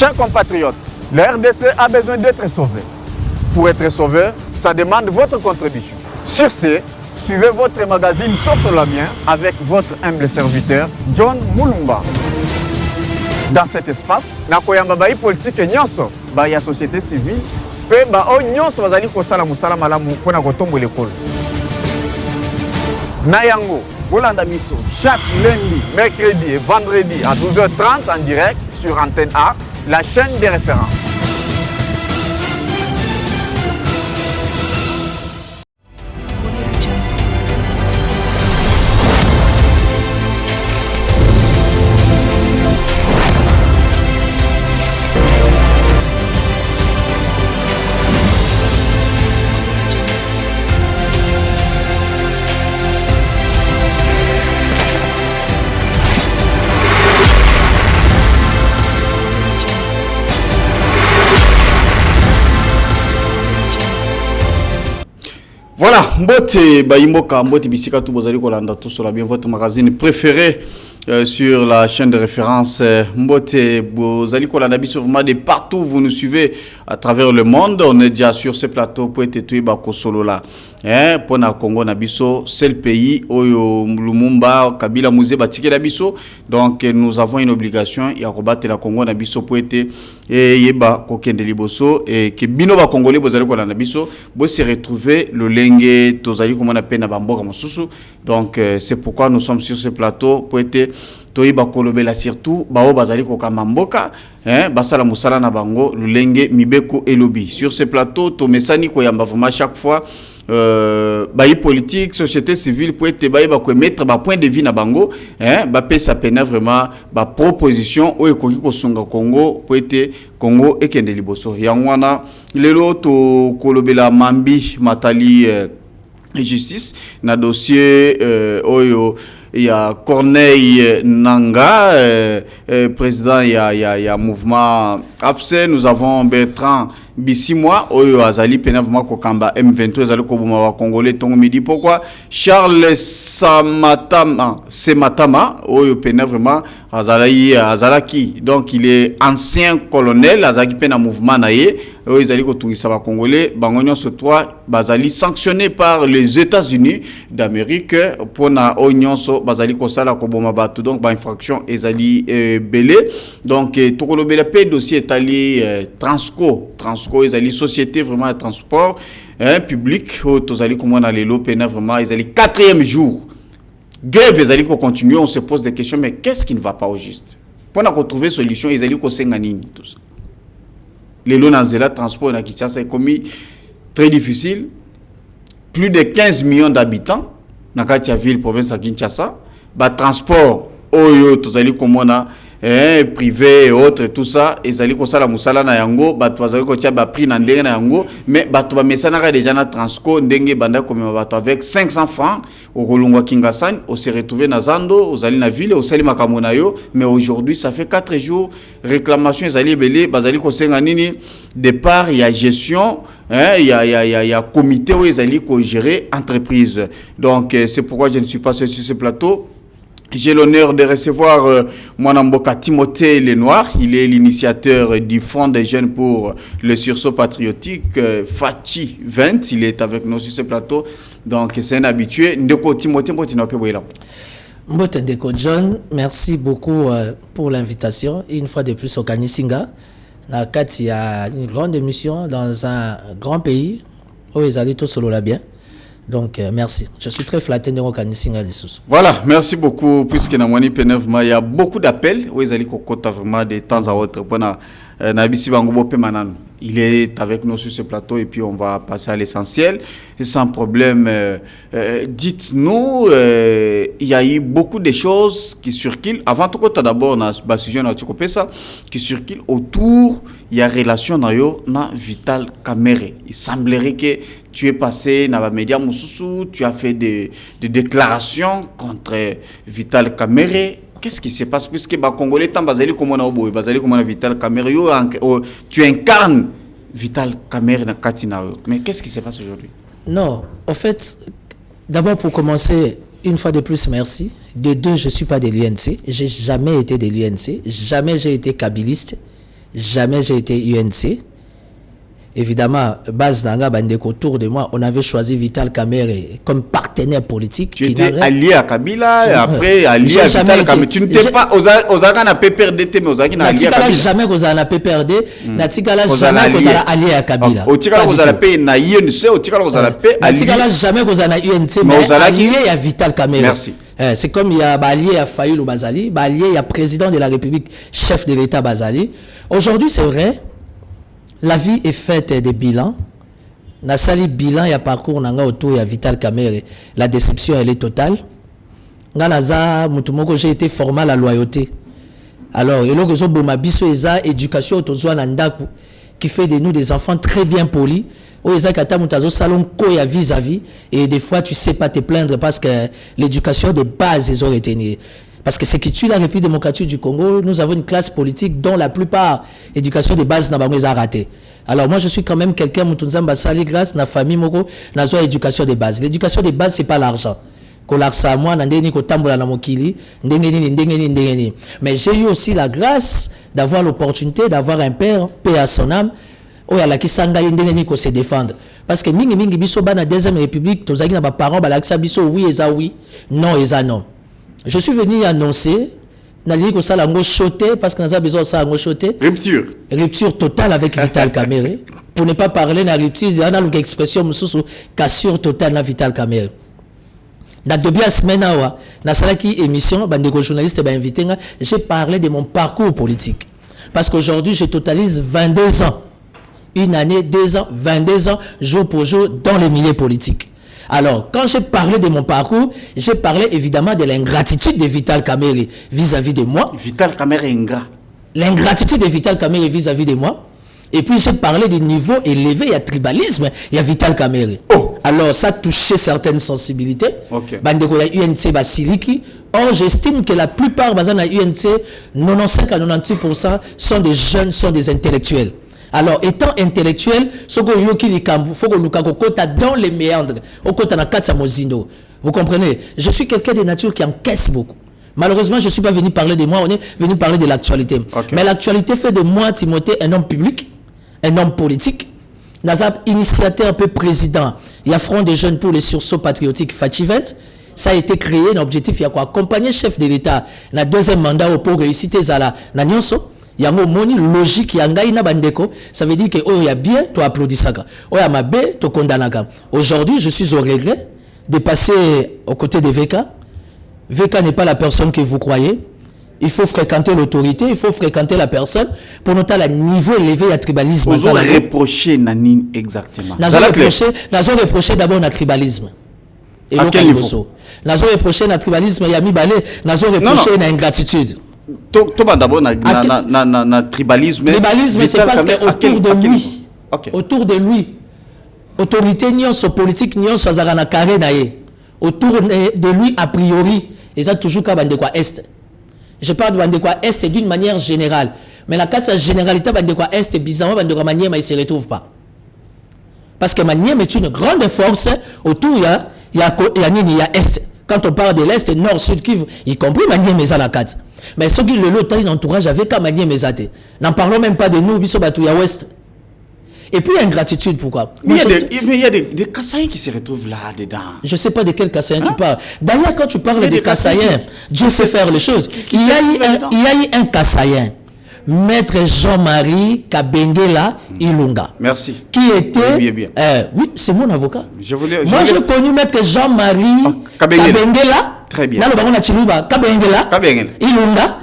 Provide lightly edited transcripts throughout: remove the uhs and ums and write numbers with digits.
Chers compatriotes, la RDC a besoin d'être sauvée. Pour être sauvé, ça demande votre contribution. Sur ce, suivez votre magazine Tossolamien avec votre humble serviteur, John Moulumba. Dans cet espace, nakoyamba bayi politique nyonso, bayi ya société civile, pe ba o nyonso bazali kosala musala malamu pona kotombo l'école. Nayango, Bolanda Miso, chaque lundi, mercredi et vendredi à 12h30 en direct sur Antenne A, la chaîne des références. Voilà, Mbote Baimboka, Mbote Bisika Toubozali Kolanda, tout sur la bien votre magazine préféré sur la chaîne de référence Mbote Bozali Kolanda Bissourma de partout vous nous suivez à travers le monde. On est déjà sur ce plateau pour être tué Bako Solo là. Pour na Congo Nabiso, c'est le pays où Lumumba, Kabila Mouzé Batike Nabiso. Donc nous avons une obligation et à rebattre la Congo Nabiso pour être Yeba Kokende Liboso et que Bino ba Congolais Bozali Kolanda Biso, bo se retrouver le Lengue Tozali comme on appelle na Bamboka Mosusu. Donc c'est pourquoi nous sommes sur ce plateau pour être Toyiba Kolobela surtout bao bazali ko kamamboka basala musala na bango lulenge mibeko elobi sur ce plateau to mesani ko yamba vraiment chaque fois bayi politique société civile pour être bayi ba ko mettre ba point de vue na bango ba pesa pena vraiment ba proposition o ekoki ko sunga Congo pour être Congo ekende liboso yangwana lelo to kolobela mambi matali justice na dossier oyo il y a Corneille Nanga, président il y a mouvement APSE. Nous avons Bertrand Bissimois, Oyo Azali Penavma Kokamba M23 Azali Kobuma wa Congolais Tongo Midi. Pourquoi Charles Sematama, Oyo Penavma Azalaki. Donc il est ancien colonel, Azaki Pena mouvement naye. Oyo Azali Kotungisa wa Congolais. Bangonyon ce 3 Bazali sanctionné par les États-Unis d'Amérique pour na Oyon so Bazali Kosala Koboma Batu. Donc ba infraction Ezali belé. Donc Tokolo Belapé dossier est allé Transco Ezali société vraiment de transport public Tozali comme on a les lopena vraiment Ezali 4e jour grève Ezali ko continue. On se pose des questions, mais qu'est-ce qui ne va pas au juste pour na retrouver solution Ezali ko senganini tout ça les lots nazela transport na Kinshasa est commis très difficile, plus de 15 millions d'habitants na kati ya ville province à Kinshasa ba transport oyo tozali comme on a privé et autres tout ça ezali ko sala musala na yango bato bazali ko tia ba prix na ndenge na yango mais bato ba mesana ka déjà na transco ndenge banda comme bato avec 500 francs au kolongwa Kingasani on se retrouver na Zando ozali na ville au sali makambo na yo mais aujourd'hui ça fait 4 jours réclamation ezali belé bazali ko senga nini départ il y a gestion il y a comité où ezali ko gérer entreprise. Donc c'est pourquoi je ne suis pas sur ce plateau. J'ai l'honneur de recevoir Mwanamboka Timothée Lenoir. Il est l'initiateur du Fonds des jeunes pour le sursaut patriotique, Fachi 20. Il est avec nous sur ce plateau. Donc, c'est un habitué. Ndeko Timothée, Mbote Ndeko John, merci beaucoup pour l'invitation. Une fois de plus au Kanisinga. Il y a une grande émission dans un grand pays où ils allaient tous solo là bien. Donc, merci. Je suis très flatté de reconnaître les sous. Voilà, merci beaucoup. Puisque dans mon il y a beaucoup d'appels. Où ils allaient vraiment de temps à autre. Il est avec nous sur ce plateau et puis on va passer à l'essentiel. Sans problème, dites-nous, il y a eu beaucoup de choses qui circulent. Avant tout, d'abord, on a un sujet qui circule autour, il y a relation na Vital Kamerhe. Il semblerait que tu es passé dans les médias Moussoussou, tu as fait des déclarations contre Vital Kamerhe. Qu'est-ce qui se passe puisque les Congolais tant basali comme on a oboy, basali comme on a Vital Kamerhe, tu incarnes Vital Kamerhe dans Katina. Mais qu'est-ce qui se passe aujourd'hui? Non, en fait, d'abord pour commencer, une fois de plus, merci. De deux, je ne suis pas de l'UNC. J'ai jamais été de l'UNC. Jamais j'ai été kabiliste. jamais j'ai été UNC. Évidemment, base d'Anga Bandeko autour de moi, on avait choisi Vital Kamerhe comme partenaire politique. Tu étais allié à Kabila et après allié à Vital Kamerhe. Tu n'étais pas aux Argana PPRD, mais aux Argana allié à Kabila. Jamais aux Argana PPRD, Natikala jamais aux Argana allié à Kabila. Au Tikala aux Argana P na UNC, au Tikala aux Argana P allié. Natikala jamais aux Argana UNC, mais allié à Vital Kamerhe. Merci. C'est comme il y a allié à Fayoulou Bazali, allié il y a président de la République, chef de l'État Bazali. Aujourd'hui, c'est vrai. La vie est faite des bilans. Na sali bilan ya parcours nanga autour ya Vital Kamerhe. La déception elle est totale. Nganaza mutumoko j'ai été formé à la loyauté. Alors et donc zo boma biso eza éducation autozoa na ndaku qui fait de nous des enfants très bien polis. O eza kata mutazo salon ko ya vis-à-vis et des fois tu sais pas te plaindre parce que l'éducation de base ils ont retenu. Parce que ce qui tue la République démocratique du Congo, nous avons une classe politique dont la plupart l'éducation de base n'a pas raté. Alors moi je suis quand même quelqu'un mutunzamba sali grâce na famille moko na zo éducation de base. L'éducation de base c'est pas l'argent. Kolarsa moi na ndeni ko tambola na mokili, ndengeni. Mais j'ai eu aussi la grâce d'avoir l'opportunité d'avoir un père, paix à son âme, oya la kisanga ndengeni ko se défendre. Parce que mingi biso ba na deuxième république, tozaki na ba parents ba la kisa biso oui eza oui, non eza non. Je suis venu annoncer, que ça l'a choté parce que nous avons besoin de ça choté. Rupture totale avec Vital Kamerhe. Pour ne pas parler de la rupture, il y a une expression cassure totale avec Vital Kamerhe. Dans deux semaines, dans cette émission, les journalistes m'ont invité, j'ai parlé de mon parcours politique. Parce qu'aujourd'hui, je totalise 22 ans. Une année, 2 ans, 22 ans, jour pour jour, dans les milieux politiques. Alors, quand j'ai parlé de mon parcours, j'ai parlé évidemment de l'ingratitude de Vital Kamerhe vis-à-vis de moi. Vital Kamerhe est ingrat. L'ingratitude de Vital Kamerhe vis-à-vis de moi. Et puis, j'ai parlé des niveaux élevés, il y a tribalisme, il y a Vital Kamerhe. Oh. Alors, ça a touché certaines sensibilités. Ok. Bandeko, il y a UNC Basiliki. Or, j'estime que la plupart de UNC, 95 à 98% sont des jeunes, sont des intellectuels. Alors, étant intellectuel, il faut que dans les méandres, vous comprenez? Je suis quelqu'un de nature qui encaisse beaucoup. Malheureusement, je ne suis pas venu parler de moi, on est venu parler de l'actualité. Okay. Mais l'actualité fait de moi, Timothée, un homme public, un homme politique. Nazap, initiateur, un peu président. Il y a Front des jeunes pour les sursauts patriotiques Fachivent. Ça a été créé, un objectif, il y a quoi? Accompagner le chef de l'État, dans le deuxième mandat pour réussir Zala, na nyonso. Il y a une logique, il y a une bandeko, ça veut dire que oh, il y a bien, tu applaudis ça. Oh, il y a ma bé, tu condamnes. Aujourd'hui, je suis au regret de passer aux côtés de VK. VK n'est pas la personne que vous croyez. Il faut fréquenter l'autorité, il faut fréquenter la personne pour noter le niveau élevé à tribalisme. Vous reprochez Nani exactement. Nous avons reproché d'abord notre tribalisme. Et à quel niveau? Nous avons reproché notre tribalisme, il y a mis balai, nous avons reproché notre ingratitude. D'abord na tribalisme. Tribalisme, c'est parce qu'autour de lui, autour de lui, autorité nyonso politique nyonso azana carré naé. Autour de lui, a priori, et ça toujours qu'à Bandekwa Est. Je parle de Bandekwa Est d'une manière générale. Mais la carte généralité Bandekwa Est, bizarrement, Bandekwa Maniema, il ne se retrouve pas. Parce que Maniema est une grande force. Autour, il y a Est. Quand on parle de l'Est, Nord, Sud, Kivu, y compris Maniema est la carte. Mais ceux qui le lot, l'entourage avec Maniema est. N'en parlons même pas de nous, Bisobatou, il y a Ouest. Et puis, il y a une gratitude, pourquoi? Mais il y a des Kassaïens qui se retrouvent là-dedans. Je ne sais pas de quel Kassaïen tu parles. D'ailleurs, quand tu parles des Kassaïens, Dieu sait faire les choses. Il y a eu un Kassaïen, Maître Jean-Marie Kabengela Ilunga. Merci. Qui était... oui, c'est mon avocat. Moi, j'ai connu Maître Jean-Marie Kabengela. Très bien. Kabengela Ilunga.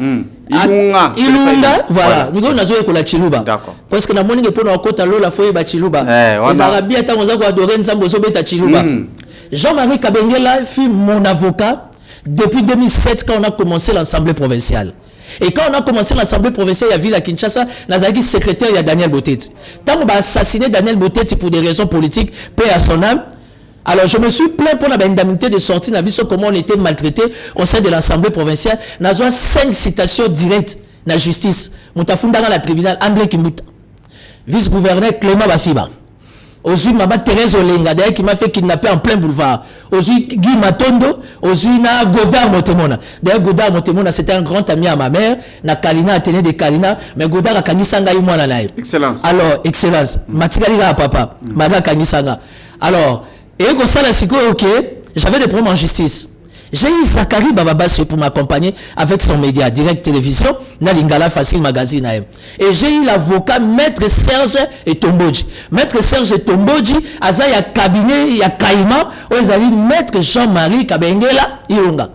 Ilunga, voilà. Nous avons la Chiluba. D'accord. Parce que la monnaie est pour nous côté la foyer ba Chiluba. Les Arabiens tant on a adoré Nzambo Sobeta Chiluba. Jean-Marie Kabengela fut mon avocat depuis 2007 quand on a commencé l'Assemblée provinciale. Et quand on a commencé l'Assemblée provinciale, il y a Ville à Kinshasa, Nazaki secrétaire, il y a Daniel Botet. Tant on a assassiné Daniel Botet pour des raisons politiques, paix à son âme. Alors, je me suis plaint pour l'indemnité de sortie, n'a vu comment on était maltraité au sein de l'Assemblée provinciale. N'a 5 citations directes dans la justice. Moutafunda dans la tribunal, André Kimbuta. Vice-gouverneur Clément Bafiba. Aujourd'hui, Mama Thérèse Olenga, d'ailleurs, qui m'a fait kidnapper en plein boulevard. Aujourd'hui, Guy Matondo, aujourd'hui, na Godard Motemona. D'ailleurs, Godard Motemona, c'était un grand ami à ma mère. Na Kalina, Athénée de Kalina, mais Godard a Kanisanga y moi na. Excellence. Alors, excellence. Matikali la papa. Mada Kanisanga. Alors, et ça, là, c'est ok, j'avais des problèmes en justice. J'ai eu Zachary Bababasso pour m'accompagner avec son média, Direct Télévision, na Lingala Facile Magazine. Et j'ai eu l'avocat Maître Serge Etombodji. Maître Serge Etombodji, Aza ya cabinet, ya Kaima, où ils avaient Maître Jean-Marie Kabengela, Ilonga.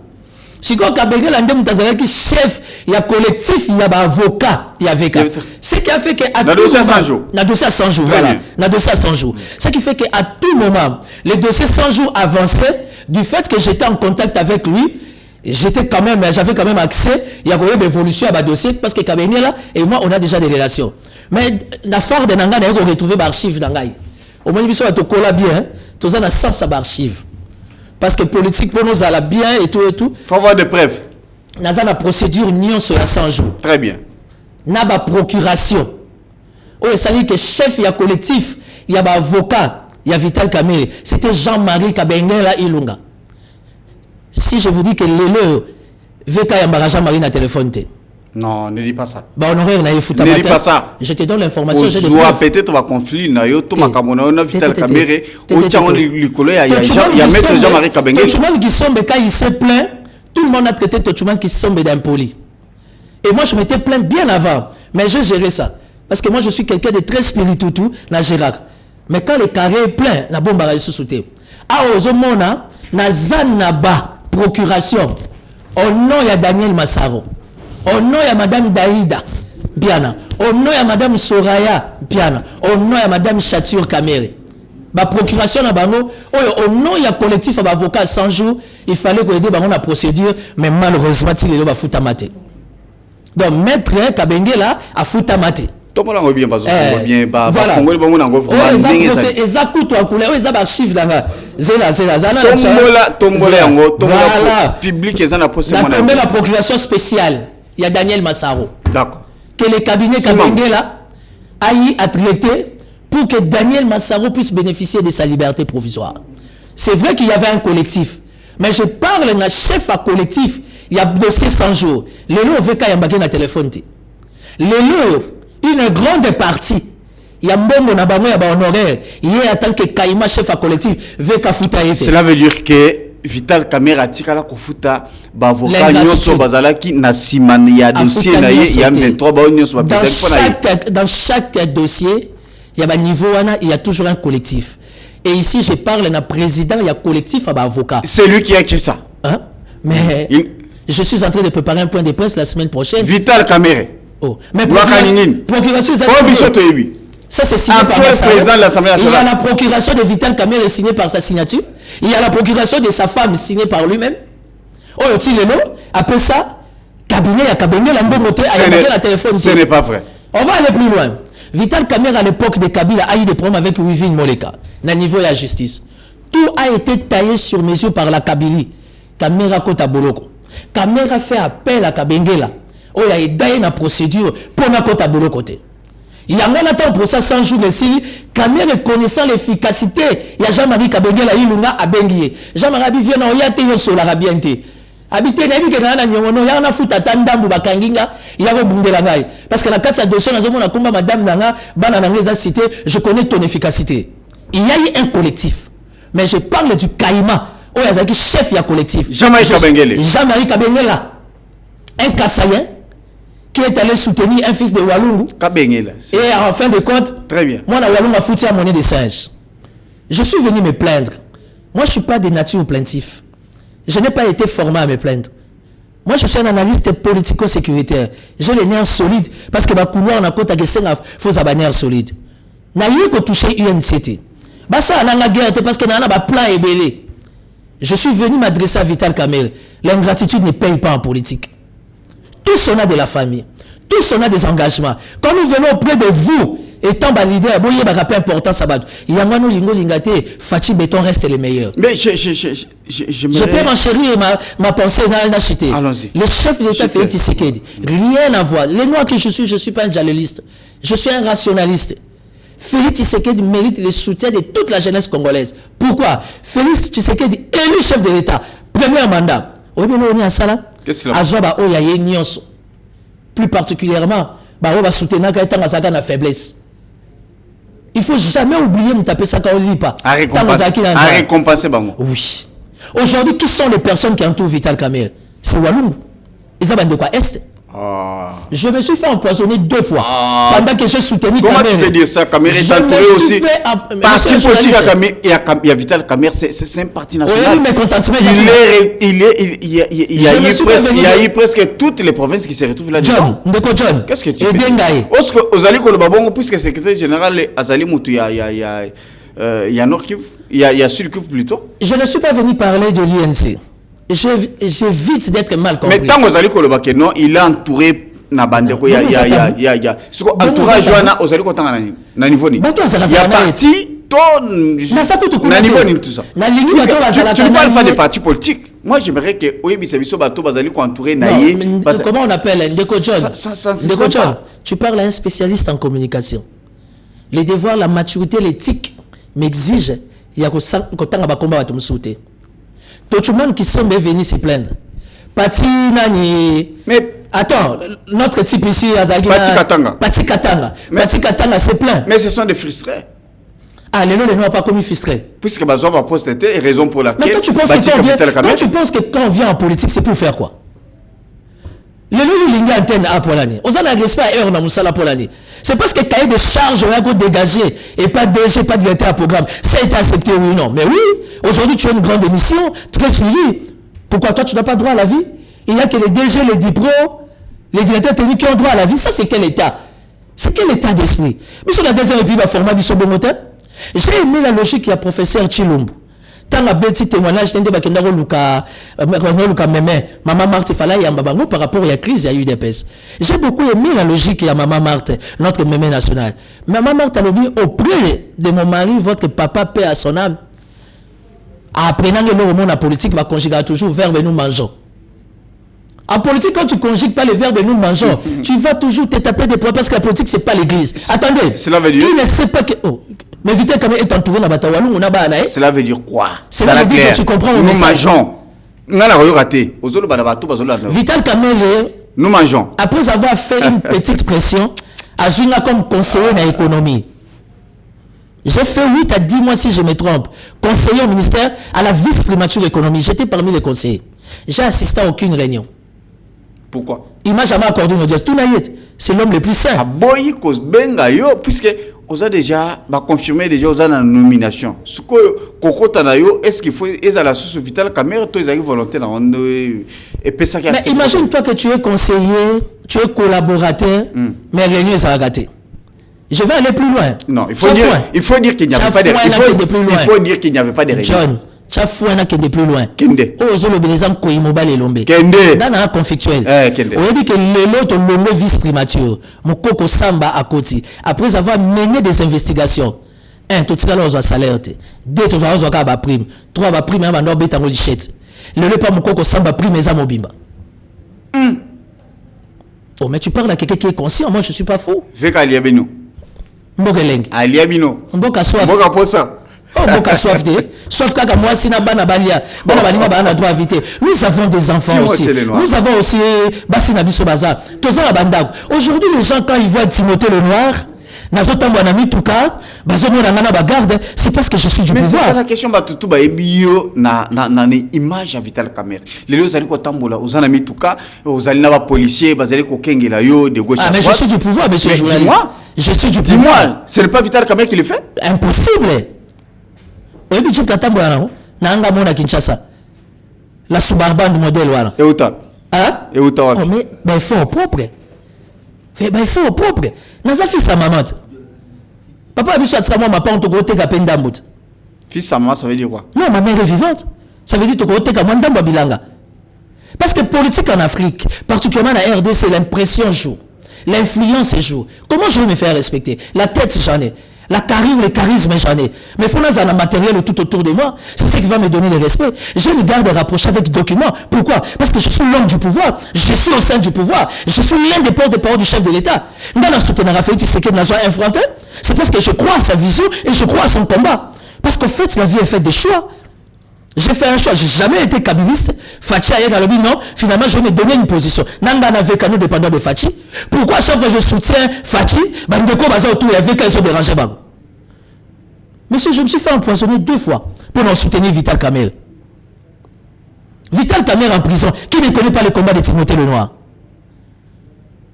Si quoi Kabengela, ndem tazalaki chef, il y a collectif, il y a avocat, il y a VK. Ce qui a fait que à tout dossier 100 jours. Na dossier 100 jours, voilà. Na dossier 100 jours. Ce qui fait qu'à tout moment, les dossiers 100 jours avançaient, du fait que j'étais en contact avec lui, j'avais quand même accès, il y a eu d'évolution à ma dossier, parce que Kabengela et moi, on a déjà des relations. Mais la force de Nanga, on a retrouvé l'archive d'Angaï. Au moins, il y a tout bien, tout ça, on a 100 archives. Parce que politique, pour nous, elle a bien et tout et tout. Il faut avoir des preuves. Nous avons la procédure union sur la 100 jours. Très bien. Nous avons la procuration. Ça veut dire que chef, il y a collectif, il y a avocat, il y a Vital Kamere. C'était Jean-Marie Kabengela Ilunga. Si je vous dis que Lelo, VK Yambara Jean-Marie n'a téléphone. Non, ne dis pas ça. Ne dis pas ça. Je te donne l'information. Je dois peut-être un conflit. Il y a Vital Kamere. Il y a Maître Jean-Marie Kabengela. Tochouman qui sombe quand il s'est plaint, tout le monde a traité Tochouman qui sombe d'impoli. Et moi, je m'étais plaint bien avant. Mais j'ai géré ça. Parce que moi, je suis quelqu'un de très spirituel, na Gérard. Mais quand le carré est plein, la bombe a sous-sauté. Ah, aux homona, na Zanaba, procuration. Au nom, il y a Daniel Massaro. Au nom, il y a Madame Daïda, Biana. Au nom, il y a Madame Soraya, Biana. Au nom, il y a Madame Chatur Kamere. La procuration à Bango, au nom, il y a collectif à avocat 100 jours. Il fallait qu'on aide la procédure, mais malheureusement, il est là, fouta maté. Donc, maître Kabengela a fouta maté. Tout le monde bien, voilà. La procuration spéciale. Il y a Daniel Massaro. D'accord. Que le cabinet Kabengela a traité pour que Daniel Massaro puisse bénéficier de sa liberté provisoire. C'est vrai qu'il y avait un collectif. Mais je parle d'un chef à collectif. Il y a dossier 100 jours. Le lot VK Yambake na téléphone. Le lot, une grande partie. Il y a Mbongo na bango ya ba honoraire. Il y a tant que Kaima chef à collectif VK Futa ete. Cela veut dire que Vital Kamere tikala ko futa ba avocat nyonso bazalaki na simani ya dossier na ye ya 23 ba nyonso ba dans chaque dossier, il y a un niveau il y a toujours un collectif. Et ici je parle d'un président, il y a collectif à ba avocat. C'est lui qui a écrit ça. Hein? Mais je suis en train de préparer un point de presse la semaine prochaine. Vital Kamere. Oh, mais procuration ça c'est signé par président de l'Assemblée nationale. Il y a la procuration de Vital Kamere signée par sa signature. Il y a la procuration de sa femme signée par lui-même. Oh, après ça, cabinet à Kabengela Mbomote a la téléphone. Ce n'est pas vrai. On va aller plus loin. Vital Kamere à l'époque de Kabila a eu des problèmes avec Wivin Moleka, au niveau de la justice. Tout a été taillé sur mesure par la Kabylie. Kamera Kota Boloko. Kamera fait appel à Kabengela. Oh, il y a une procédure pour na Kota Boloko. Il y a un temps pour ça 100 jours de Syrie. Kamera connaissant l'efficacité. Il y a Jean-Marie Kabengela Ilunga à Benguié. Jean-Marie vient en Yate sur la rabiente. Habité n'a que na nyono ya na futa tandambu bakanginga ya ko bundela ngai parce que la carte de dossier nazo mona komba madame nanga bana nanga cité je connais ton efficacité. Il y a eu un collectif mais je parle du Kaima où il y a chef ya collectif Jean-Marie Kabengela un Kassayen qui est allé soutenir un fils de Walungu Kabengela et en fin de compte très bien moi la Walungu a foutu à monnaie de singe. Je suis venu me plaindre. Moi je suis pas de nature plaintif. Je n'ai pas été formé à me plaindre. Moi, je suis un analyste politico-sécuritaire. J'ai les nerfs solides parce que ma couloir n'a pas de faux nerfs solides. N'a eu que toucher UNCT. Ça a la guerre parce que n'a pas plan et belé. Je suis venu m'adresser à Vital Kamere. L'ingratitude ne paye pas en politique. Tous on a de la famille. Tous on a des engagements. Quand nous venons auprès de vous, étant leader, bon, il y a un rappel important, ça va. Il y a un lingo lingate, Fatih Béton reste le meilleur. Mais je peux enchérir ma pensée dans la cité. Allons-y. Le chef de l'État Félix Tshisekedi, rien à voir. Les noirs que je suis pas un djihadiste. Je suis un rationaliste. Félix Tshisekedi mérite le soutien de toute la jeunesse congolaise. Pourquoi? Félix Tshisekedi élu chef de l'État, premier mandat. Qu'est-ce qu'il a fait? Plus particulièrement, on va soutenir la faiblesse. Il ne faut jamais oublier de taper ça quand on ne lit pas. À récompenser. Oui. Aujourd'hui, qui sont les personnes qui entourent Vital Kamerhe? C'est Walungu. Ils ont de quoi est. Je me suis fait empoisonner 2 fois pendant que j'ai soutenu Kamerhe. Comment tu peux dire ça? Kamerhe est entouré aussi. Parti politique, il y a Vital Kamerhe, c'est un parti national. Oui, mais contentement. Il y a eu presque toutes les provinces qui se retrouvent là-dedans. John. Qu'est-ce que tu veux dire? Ozali Kolobabongo, puisque le secrétaire général Azali Moutou, il y a Nord Kivu, il y a Sud Kivu plutôt. Je ne suis pas venu parler de l'INC. J'évite d'être mal compris. Mais tant que Ozali Kolobake, non, il est entouré na bandeko, il y a entourage wana Ozali Kotanga na niveau ni. Il y a parti na niveau ni tout ça. Tu ne parles pas des partis politiques. Moi, j'aimerais que Oyebi Sebiso Bato Bazali entouré naïe. Comment on appelle Ndeko John? Tu parles à un spécialiste en communication. Les devoirs, la maturité, l'éthique m'exigent. Il y a que tant à combat à te souhaiter. Tout le monde qui sont venus se plaindre. Pati Nani. Mais attends, notre type ici, Azagi. Pati Katanga se plaint. Mais ce sont des frustrés. Ah, les gens n'ont pas commis frustrés. Puisque Bazo va poster et raison pour laquelle. Mais toi, tu penses que quand on vient en politique, c'est pour faire quoi? Les gens qui ont antenne à Polani. On n'a pas heure dans Moussala Polani. C'est parce que le cahier de charge on a dégagé et pas DG, pas directeur à programme. Ça a été accepté, oui ou non? Mais oui, aujourd'hui tu as une grande émission, très suivie. Pourquoi toi tu n'as pas droit à la vie? Il n'y a que les DG, les DIPRO, les directeurs techniques qui ont droit à la vie. Ça c'est quel état? C'est quel état d'esprit? Mais sur la deuxième république, il va former du moteur. J'ai aimé la logique qu'il y a professeur Chilombo. Tant à petit témoignage, Maman Marthe par rapport à la crise, il y a eu des pèses. J'ai beaucoup aimé la logique qu'il y a Maman Marthe, notre mémé nationale. Maman Marthe a dit auprès de mon mari, votre papa, paix à son âme. Apprenant que le monde en politique va conjuguer toujours verbe nous mangeons. En politique, quand tu ne conjugues pas les verbes nous mangeons, tu vas toujours te taper des points parce que la politique, ce n'est pas l'église. Attendez, cela veut dire... qui ne sait pas que... Oh, mais Vital Kamerhe est entouré dans Batawalou, on a banaé. Cela veut dire quoi? Cela veut dire que tu comprends nous mangeons. Vital Kamerhe, nous mangeons. Après avoir fait une petite pression, Azuna comme conseiller dans l'économie. J'ai fait 8 à 10 mois si je me trompe. Conseiller au ministère à la vice-primature économie. J'étais parmi les conseillers. J'ai assisté à aucune réunion. Pourquoi? Il m'a jamais accordé une audience. Tout naït. C'est l'homme le plus sain. Aboyi cause benga yo puisque on a déjà confirmé déjà aux la nomination. Ce que Koko Tanayo est-ce qu'il faut à la source Vital Kamerhe toi ils arrivent volonté dans et puis ça. Mais imagine toi que tu es conseiller, tu es collaborateur, mais réunion ça a gâté. Je vais aller plus loin. Non, il faut dire qu'il n'y avait pas de il faut dire qu'il n'y avait pas de réunion. John, Chafouana qui est plus loin. Kende. Oh, je le bénézam Koimobal et Lombe. Kende. Dans un conflictuel. Kende. On dit que l'autre Lombe vice-primature, Mokoko Samba à côté, après avoir mené des investigations. 1, tout ça là, on a salaire. 2, tout ça, on a prime. 3, on a prime, on a bêta molichette. Le pas Mokoko Samba prime, mais à Mobimba. Oh, mais tu parles à quelqu'un qui est conscient, moi je ne suis pas fou. Fais qu'à Liabino. Mbogeleng. À Liabino. Mboka soif. Mboka posa. Oh, Mboka soif de. Sauf qu'à moi, si n'a bana balia, bana balia, bana doit inviter. Nous avons des enfants aussi. Nous avons aussi Bassina Bisso Baza. Tous en bandag. Aujourd'hui, les gens, quand ils voient Timothée le Noir, c'est parce que je suis du pouvoir. Mais c'est ça la question. Tout na image à Vital Kamerhe. Les gens qui tambola, aux amis tout cas, aux amis policiers, basés au Kengela yo de gauche. Ah mais je suis du pouvoir, monsieur le journaliste. Dis-moi. Je suis du pouvoir. Dis-moi, ce n'est pas Vital Kamerhe qui le fait? Impossible. Oui, tu peux tambola non? Nanga mona Kinshasa. La Suburban modèle voilà. Et autant. Hein? Et autant. Mais il faut au propre. Il faut au propre. Naza fils à maman. Papa a vu ça, moi, ma part, on te goûte à peine d'ambout. Fils à maman, ça veut dire quoi? Non, ma mère est vivante. Ça veut dire que tu goûtes à moi d'ambout bilanga. Parce que politique en Afrique, particulièrement la RDC, l'impression joue. L'influence joue. Comment je vais me faire respecter? La tête, j'en ai. La carrière, le charisme, j'en ai. Mais il faut avoir un matériel tout autour de moi. C'est ce qui va me donner le respect. Je le garde rapproché avec documents. Pourquoi? Parce que je suis l'homme du pouvoir. Je suis au sein du pouvoir. Je suis l'un des porte-parole du chef de l'État. Dans la soutenir à Félix Tshisekedi n'a pas infronté. C'est parce que je crois à sa vision et je crois à son combat. Parce qu'en fait, la vie est faite des choix. J'ai fait un choix, j'ai jamais été kabiliste. Fachi a dit non, finalement je vais me donner une position. Nanga n'avait qu'à nous dépendant de Fachi. Pourquoi chaque fois que je soutiens Fachi, Bandeko Baza autour et avec ils sont dérangés. Monsieur, je me suis fait empoisonner 2 fois pour non soutenir Vital Kamerhe. Vital Kamerhe en prison, qui ne connaît pas le combat de Timothée Lenoir.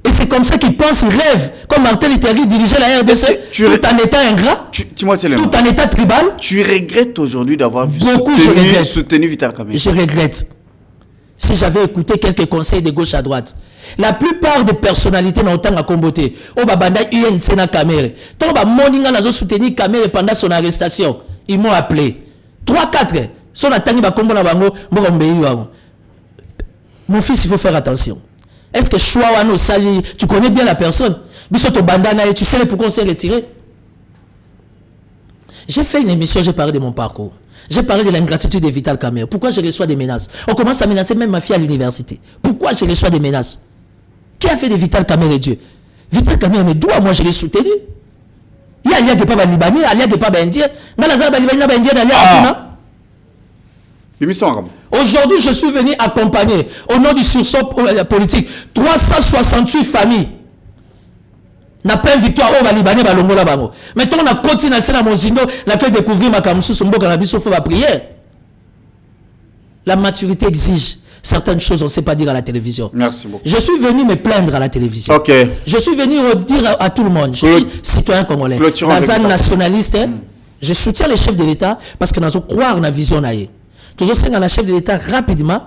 Et c'est comme ça qu'il pense, il rêve. Comme Martin Luther King dirigeait la RDC, tout en étant ingrat, tout en état tribal. Tu regrettes aujourd'hui d'avoir soutenu Vital Kamerhe? Je regrette. Si j'avais écouté quelques conseils de gauche à droite. La plupart des personnalités n'ont autant à comboter. Au Babanda UNC na Kamerhe. Tant que Moninga n'a soutenu Kamerhe pendant son arrestation. Ils m'ont appelé. 3-4. Son attendant ba kombo na bango, mon fils, il faut faire attention. Est-ce que choix ou sali, tu connais bien la personne? Bisoto bandana et tu sais pourquoi on s'est retiré? J'ai fait une émission, j'ai parlé de mon parcours. J'ai parlé de l'ingratitude de Vital Kamerhe. Pourquoi je reçois des menaces? On commence à menacer même ma fille à l'université. Pourquoi je reçois des menaces? Qui a fait de Vital Kamerhe Dieu? Vital Kamerhe, mais d'où moi je l'ai soutenu? Il y a des pas libanais, il y a des pas indiens. Dans la zone libanais, il y a Aujourd'hui, je suis venu accompagner, au nom du sursaut politique, 368 familles. N'a pas une victoire au Libanais, Balongola Bango. Maintenant, on a continué à Mozindo, on a découvrir ma Kamoussou, son beau cannabis, il faut la prière. La maturité exige certaines choses, on ne sait pas dire à la télévision. Merci beaucoup. Je suis venu me plaindre à la télévision. Ok. Je suis venu dire à tout le monde, je suis citoyen congolais, Nazan nationaliste, je soutiens les chefs de l'État parce que nous allons croire dans la vision. Toujours à la chef de l'État rapidement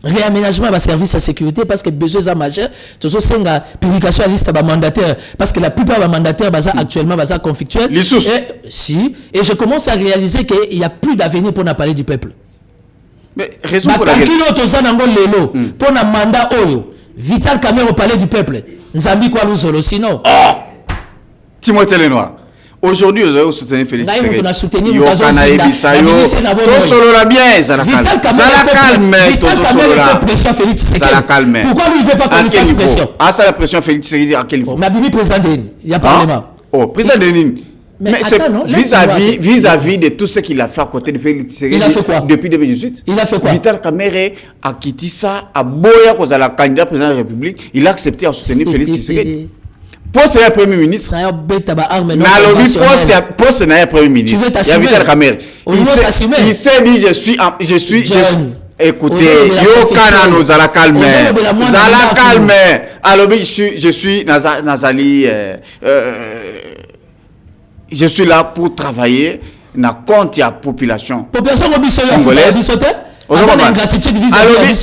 réaménagement de service à sécurité parce que besoin est majeur. Toujours la publication à liste de mandataires parce que la plupart des mandataires actuellement sont conflictuels. Et je commence à réaliser qu'il n'y a plus d'avenir pour parler du peuple. Mais raison pour laquelle pour un mandat Vital Kamerhe au palais du peuple. Nzambi quoi nous sinon. Timothée Lenoir. Aujourd'hui, vous avez soutenu Félix Tshisekedi. On a soutenu bien, ça la calme. Ça la calme. Pourquoi lui, il ne veut pas qu'on lui fasse pression? Ah, ça la pression Félix Tshisekedi à quel niveau? Mais Abimi président Denis, il n'y a pas de Oh, président Denis. Mais c'est vis-à-vis de tout ce qu'il a fait à côté de Félix Tshisekedi. Il a fait quoi? Depuis 2018. Il a fait quoi? Vital Kamerhe a quitté ça, à Boya, cause à la candidat président de la République. Il a accepté à soutenir Félix Tshisekedi. Poste est Premier ministre. Poste n'est Premier ministre. Il y a Vital Kamerhe. Il s'est dit je suis écoutez, yo kanano zala calme. Zala calme. Alors je suis Nazali je suis là pour travailler na compte ya population. Population congolaise.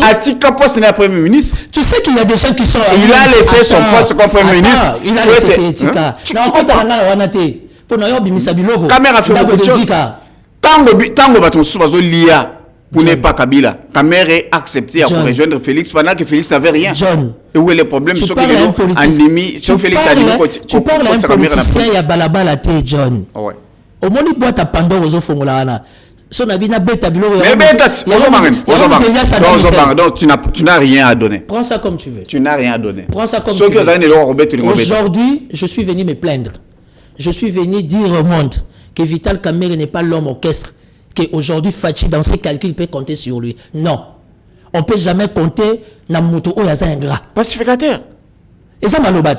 Atika poste n'est Premier ministre. Tu sais qu'il y a des gens qui sont. Il a laissé son poste comme Premier ministre. Il a laissé Etika. Caméra fait beaucoup de choses. Tango baton soubazo lia pour ne pas Kabila. Kamerhe accepté à rejoindre Félix pendant que Félix n'avait rien. Et où est le problème? Tu parles à un politicien. Tu parles à un politicien, il y a balabala te John. Au moins, il boit à Pandore aux Ofongolana. Donc tu n'as rien à donner. Prends ça comme tu veux. Tu n'as rien à donner. Prends ça comme tu veux. Aujourd'hui, je suis venu me plaindre. Je suis venu dire au monde que Vital Kamerhe n'est pas l'homme orchestre. Qu'aujourd'hui, Fachi, dans ses calculs, peut compter sur lui. Non. On ne peut jamais compter dans Moutou ou Yaza ingrat. Pacificateur. Et ça, malobat.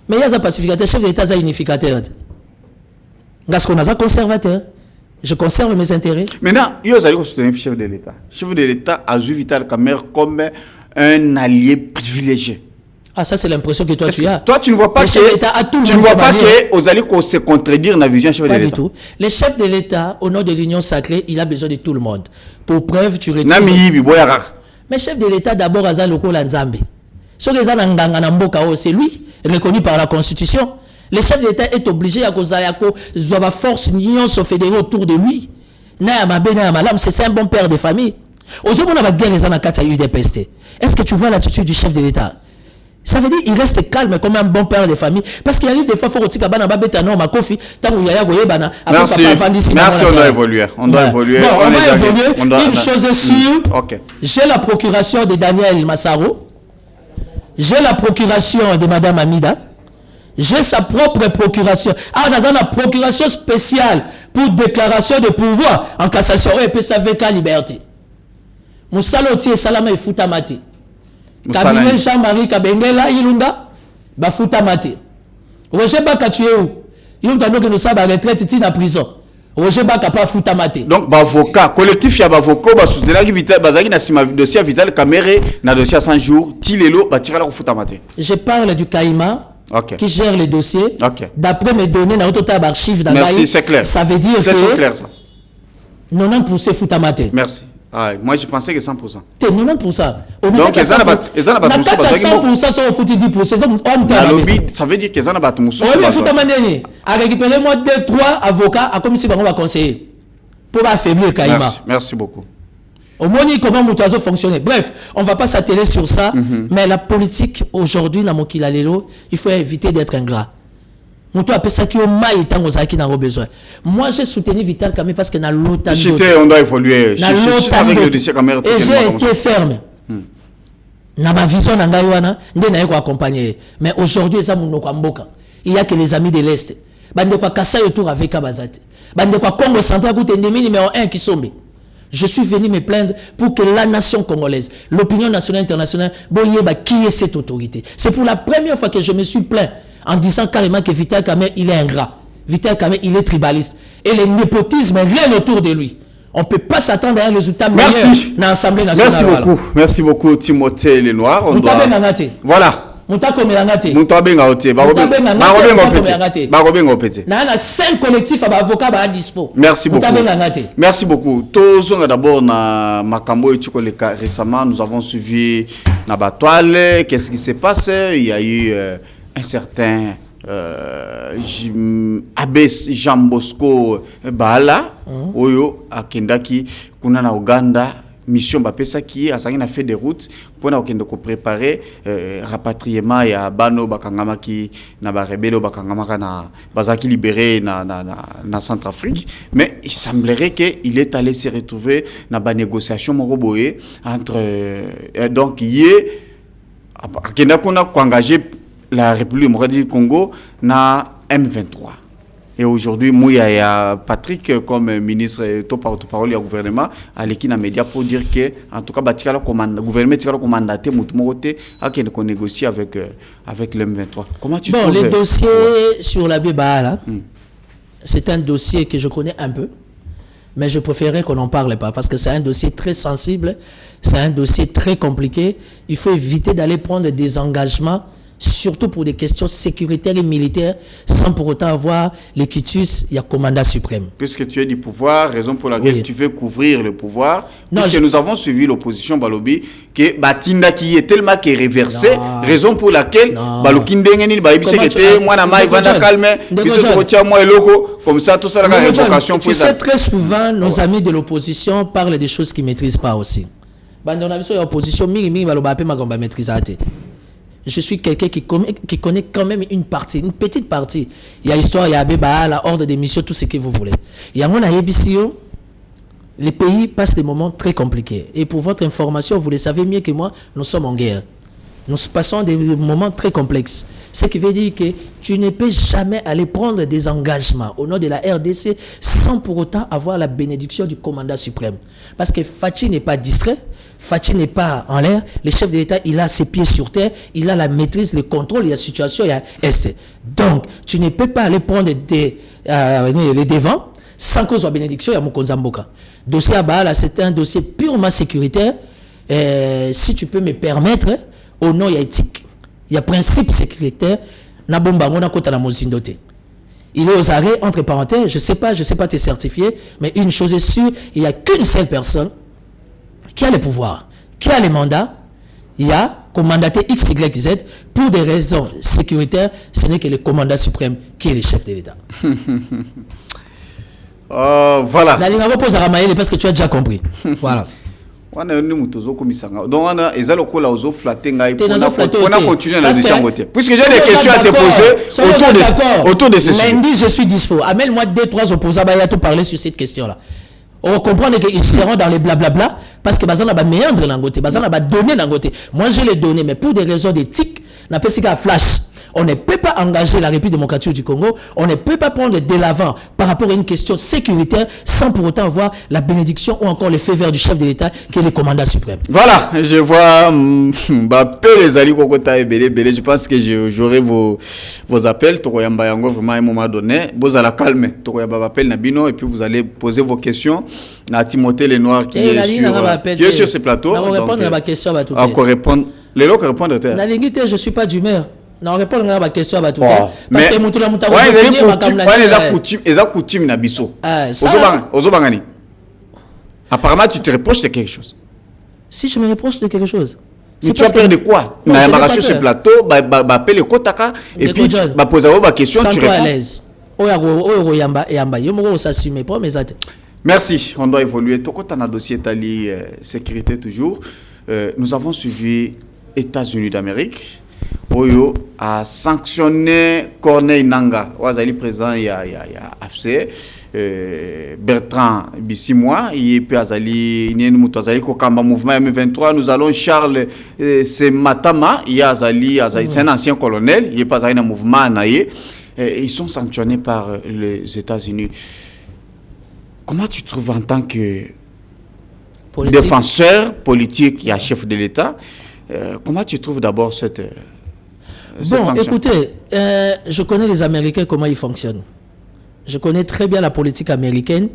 Mais il y a un pacificateur, chef de l'État, il y a unificateur. Parce qu'on a un conservateur. Je conserve mes intérêts. Maintenant, il y a un chef de l'État. Le chef de l'État a vu Vital Kamerhe comme un allié privilégié. Ah, ça, c'est l'impression que toi, tu as. Toi, tu ne vois pas que aux alliés se contredire dans la vision chef de l'État. Pas du tout. Le chef de l'État, au nom de l'Union sacrée, il a besoin de tout le monde. Pour preuve, tu retrouves. Mais chef de l'État, d'abord, Aza Loko Lanzambe. C'est lui, reconnu par la Constitution. Le chef de l'État est obligé à cause de la force union se fédérer autour de lui. C'est un bon père de famille. Aujourd'hui, on a guerre les UDPST. Est-ce que tu vois l'attitude du chef de l'État? Ça veut dire qu'il reste calme comme un bon père de famille. Parce qu'il arrive des fois, il faut que Bana Babeta non, ma kofi, tant que Yaya Goyebana. Merci, on doit évoluer. On doit évoluer. Bon, on va évoluer. Une chose est sûre, j'ai la procuration de Daniel Massaro, j'ai la procuration de Madame Amida, j'ai sa propre procuration. Ah, on a une procuration spéciale pour déclaration de pouvoir en cassation. Et puis ça veut liberté. Moussaloti et Salama et Foutamate. Kabine Jean-Marie Kabengela Ilunda Bafuta Mate. Roger Baka tu es où? Il y a un nous savons retraite ici en prison. Roger Baka pas Futa Mate. Donc avocat collectif ya avocat ba soutenir qui vital bazaki na sima dossier vital caméré na dossier 100 jours tilelo ba tirer la Futa Mate. Je parle du Caïma qui gère les dossiers. D'après mes données dans notre table archive dans Merci, c'est clair. Ça veut dire c'est que clair ça. 90% Futa Mate. Merci. Ah, moi je pensais que 100%. T'es 90%. Donc ils en a pas 100% sur foutu 10%. Ça veut dire qu'ils en a pas tout musu. Oui, Futa Mate a récupéré moi 2-3 avocats à comme si on va conseiller pour affaiblir Caïma. Merci beaucoup. Au moins comment Moutazo fonctionner. Bref, on va pas s'atteler sur ça, mais la politique aujourd'hui dans Mokila Lelo, il faut éviter d'être ingrat. Moi j'ai soutenu Vital Kamé parce que dans l'autre on doit évoluer. Et j'ai été ferme. Dans ma vision mais aujourd'hui il y a que les amis de l'Est. Congo central numéro 1 qui sont. Je suis venu me plaindre pour que la nation congolaise, l'opinion nationale et internationale, qui est cette autorité. C'est pour la première fois que je me suis plaint en disant carrément que Vital Kamé, il est ingrat. Vital Kamé, il est tribaliste. Et le népotisme règne autour de lui. On ne peut pas s'attendre à un résultat meilleur dans l'Assemblée nationale. Merci beaucoup Timothée Lenoir. Voilà. Merci beaucoup. Merci beaucoup. D'abord, récemment, nous avons suivi Nabatoile. Qu'est-ce qui s'est passé? Il y a eu un certain Abbé Jean Bosco Bala, Oyo, à Kendaki, Kuna na Uganda. Mission bapesa qui a fait des routes pour préparer rapatriement ya bano bakangama qui na ba rebelle bakangama na bazaki libéré na Centrafrique, mais il semblerait que il est allé se retrouver na ba négociation moroboé entre donc il est akenda kuna engager la République démocratique du Congo na M23. Et aujourd'hui, Mouya et Patrick, comme ministre et porte-parole du gouvernement, à l'équipe média pour dire que, en tout cas, le gouvernement a mandaté Moutmoroté à négocier avec l'M23. Comment tu trouves? Le dossier sur la BBA, c'est un dossier que je connais un peu, mais je préférerais qu'on n'en parle pas parce que c'est un dossier très sensible, c'est un dossier très compliqué. Il faut éviter d'aller prendre des engagements, surtout pour des questions sécuritaires et militaires, sans pour autant avoir le quitus, il y a commandant suprême. Puisque tu es du pouvoir, raison pour laquelle tu veux couvrir le pouvoir, puisque nous avons suivi l'opposition Balobi, que Batinda qui est tellement qui est réversé, raison pour laquelle Balokindengeni, Baibiseke, moi, Nama, Ivana Calme, comme ça, tout ça, la révocation. Tu sais, très souvent, nos amis de l'opposition parlent des choses qu'ils ne maîtrisent pas aussi. Dans l'opposition, je suis quelqu'un qui connaît quand même une petite partie. Il y a l'histoire, il y a Beba, la horde des missions, tout ce que vous voulez. Il y a mon ABCO, les pays passent des moments très compliqués. Et pour votre information, vous le savez mieux que moi, nous sommes en guerre. Nous passons des moments très complexes. Ce qui veut dire que tu ne peux jamais aller prendre des engagements au nom de la RDC sans pour autant avoir la bénédiction du commandant suprême. Parce que Fachi n'est pas distrait, Fachi n'est pas en l'air, le chef de l'État, il a ses pieds sur terre, il a la maîtrise, le contrôle, il y a la situation, il y a Est. Donc, tu ne peux pas aller prendre les devants sans que soit bénédiction, il y a Mokonza Mboka. Dossier à Baala, c'est un dossier purement sécuritaire. Si tu peux me permettre, au nom, il y a éthique. Il y a principe sécuritaire. Il est aux arrêts, entre parenthèses, je ne sais pas te certifier, mais une chose est sûre, il n'y a qu'une seule personne qui a le pouvoir, qui a les mandats. Il y a commandaté X, Y, Z, pour des raisons sécuritaires, ce n'est que le commandant suprême qui est le chef de l'État. Voilà. Parce que tu as déjà compris. Voilà. On a nous tous comme ça. Donc on a les alcool à ozo flatter ngai. On a continué la gestion côté. Puisque j'ai des questions à te poser autour de ce sujet. Lundi, je suis dispo. Amène-moi 2-3 opposants à tout parler sur cette question-là. On comprend qu'ils seront dans les blablabla parce que bazan a méandre dans côté, bazan a donné dans côté. Moi j'ai les données, mais pour des raisons d'éthique, n'a pas si qu'à flash. On ne peut pas engager la République démocratique du Congo, on ne peut pas prendre de l'avant par rapport à une question sécuritaire sans pour autant avoir la bénédiction ou encore le feu vert du chef de l'État qui est le commandant suprême. Voilà, je vois les alliés Kokota et Belé. Je pense que j'aurai vos appels. Tokoyamba yango vraiment à un moment donné. Vous allez calmer. Tokoyamba appel Nabino et puis vous allez poser vos questions à Timothée Lenoir qui est sur ce plateau. On va répondre à ma question à tout. Encore répondre. Les locs répondent. Je suis pas d'humeur. Non, répondre à ma question à tout. Parce que coutume na biso. Ozobangani. Apparemment tu te reproches de quelque chose. Si je me reproche de quelque chose. Mais tu as peur de quoi? Na sur ce plateau, appeler Kotaka et puis poser vos questions, tu réponds. Merci, on doit évoluer. Tokota na dossier Tali sécurité toujours. Nous avons suivi États-Unis d'Amérique. Oyo a sanctionné Corneille Nangaa, Ouazali président il y a AFC, Bertrand Bissimois, il peut azali Azali Kokamba mouvement M23, nous allons Charles Sematama, il y a Azali c'est un ancien colonel, il est pas un mouvement naïe, ils sont sanctionnés par les États-Unis. Comment tu trouves en tant que défenseur politique et chef de l'État, comment tu trouves d'abord cette sanction? Écoutez, je connais les Américains, comment ils fonctionnent. Je connais très bien la politique américaine.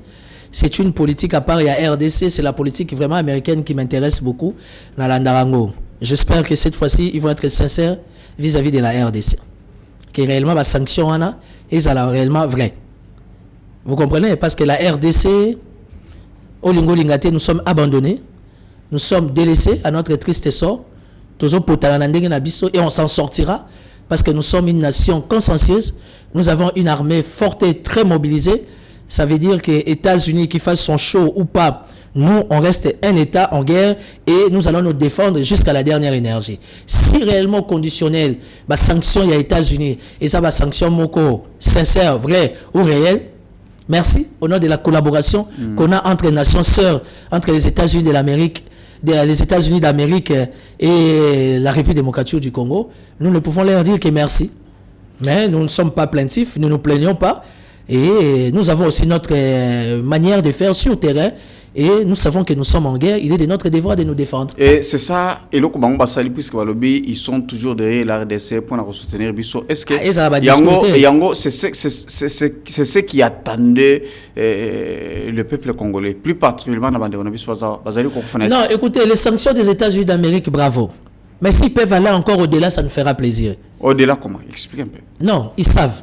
C'est une politique à part, il y a RDC, c'est la politique vraiment américaine qui m'intéresse beaucoup dans l'Andarango. J'espère que cette fois-ci, ils vont être sincères vis-à-vis de la RDC. Que réellement, la sanction, ils sont réellement vraies. Vous comprenez? Parce que la RDC, au Lingo Lingate, nous sommes abandonnés, nous sommes délaissés à notre triste sort. Et on s'en sortira parce que nous sommes une nation consciencieuse. Nous avons une armée forte et très mobilisée. Ça veut dire que les États-Unis qui fassent son show ou pas, nous, on reste un État en guerre et nous allons nous défendre jusqu'à la dernière énergie. Si réellement conditionnel, bah, sanction il y a États-Unis et ça va sanction moko sincère, vrai ou réel. Merci au nom de la collaboration qu'on a entre les nations sœurs, entre les États-Unis de l'Amérique, les États-Unis d'Amérique et la République démocratique du Congo. Nous ne pouvons leur dire que merci. Mais nous ne sommes pas plaintifs, nous ne nous plaignons pas. Et nous avons aussi notre manière de faire sur terrain. Et nous savons que nous sommes en guerre. Il est de notre devoir de nous défendre. Et c'est ça. Et là, puisque ils sont toujours derrière la RDC pour nous soutenir. Est-ce que Yango, c'est ce qui attendait le peuple congolais, plus particulièrement dans le Non, écoutez, les sanctions des États-Unis d'Amérique, bravo. Mais s'ils peuvent aller encore au-delà, ça nous fera plaisir. Au-delà, comment? Explique un peu. Non, ils savent.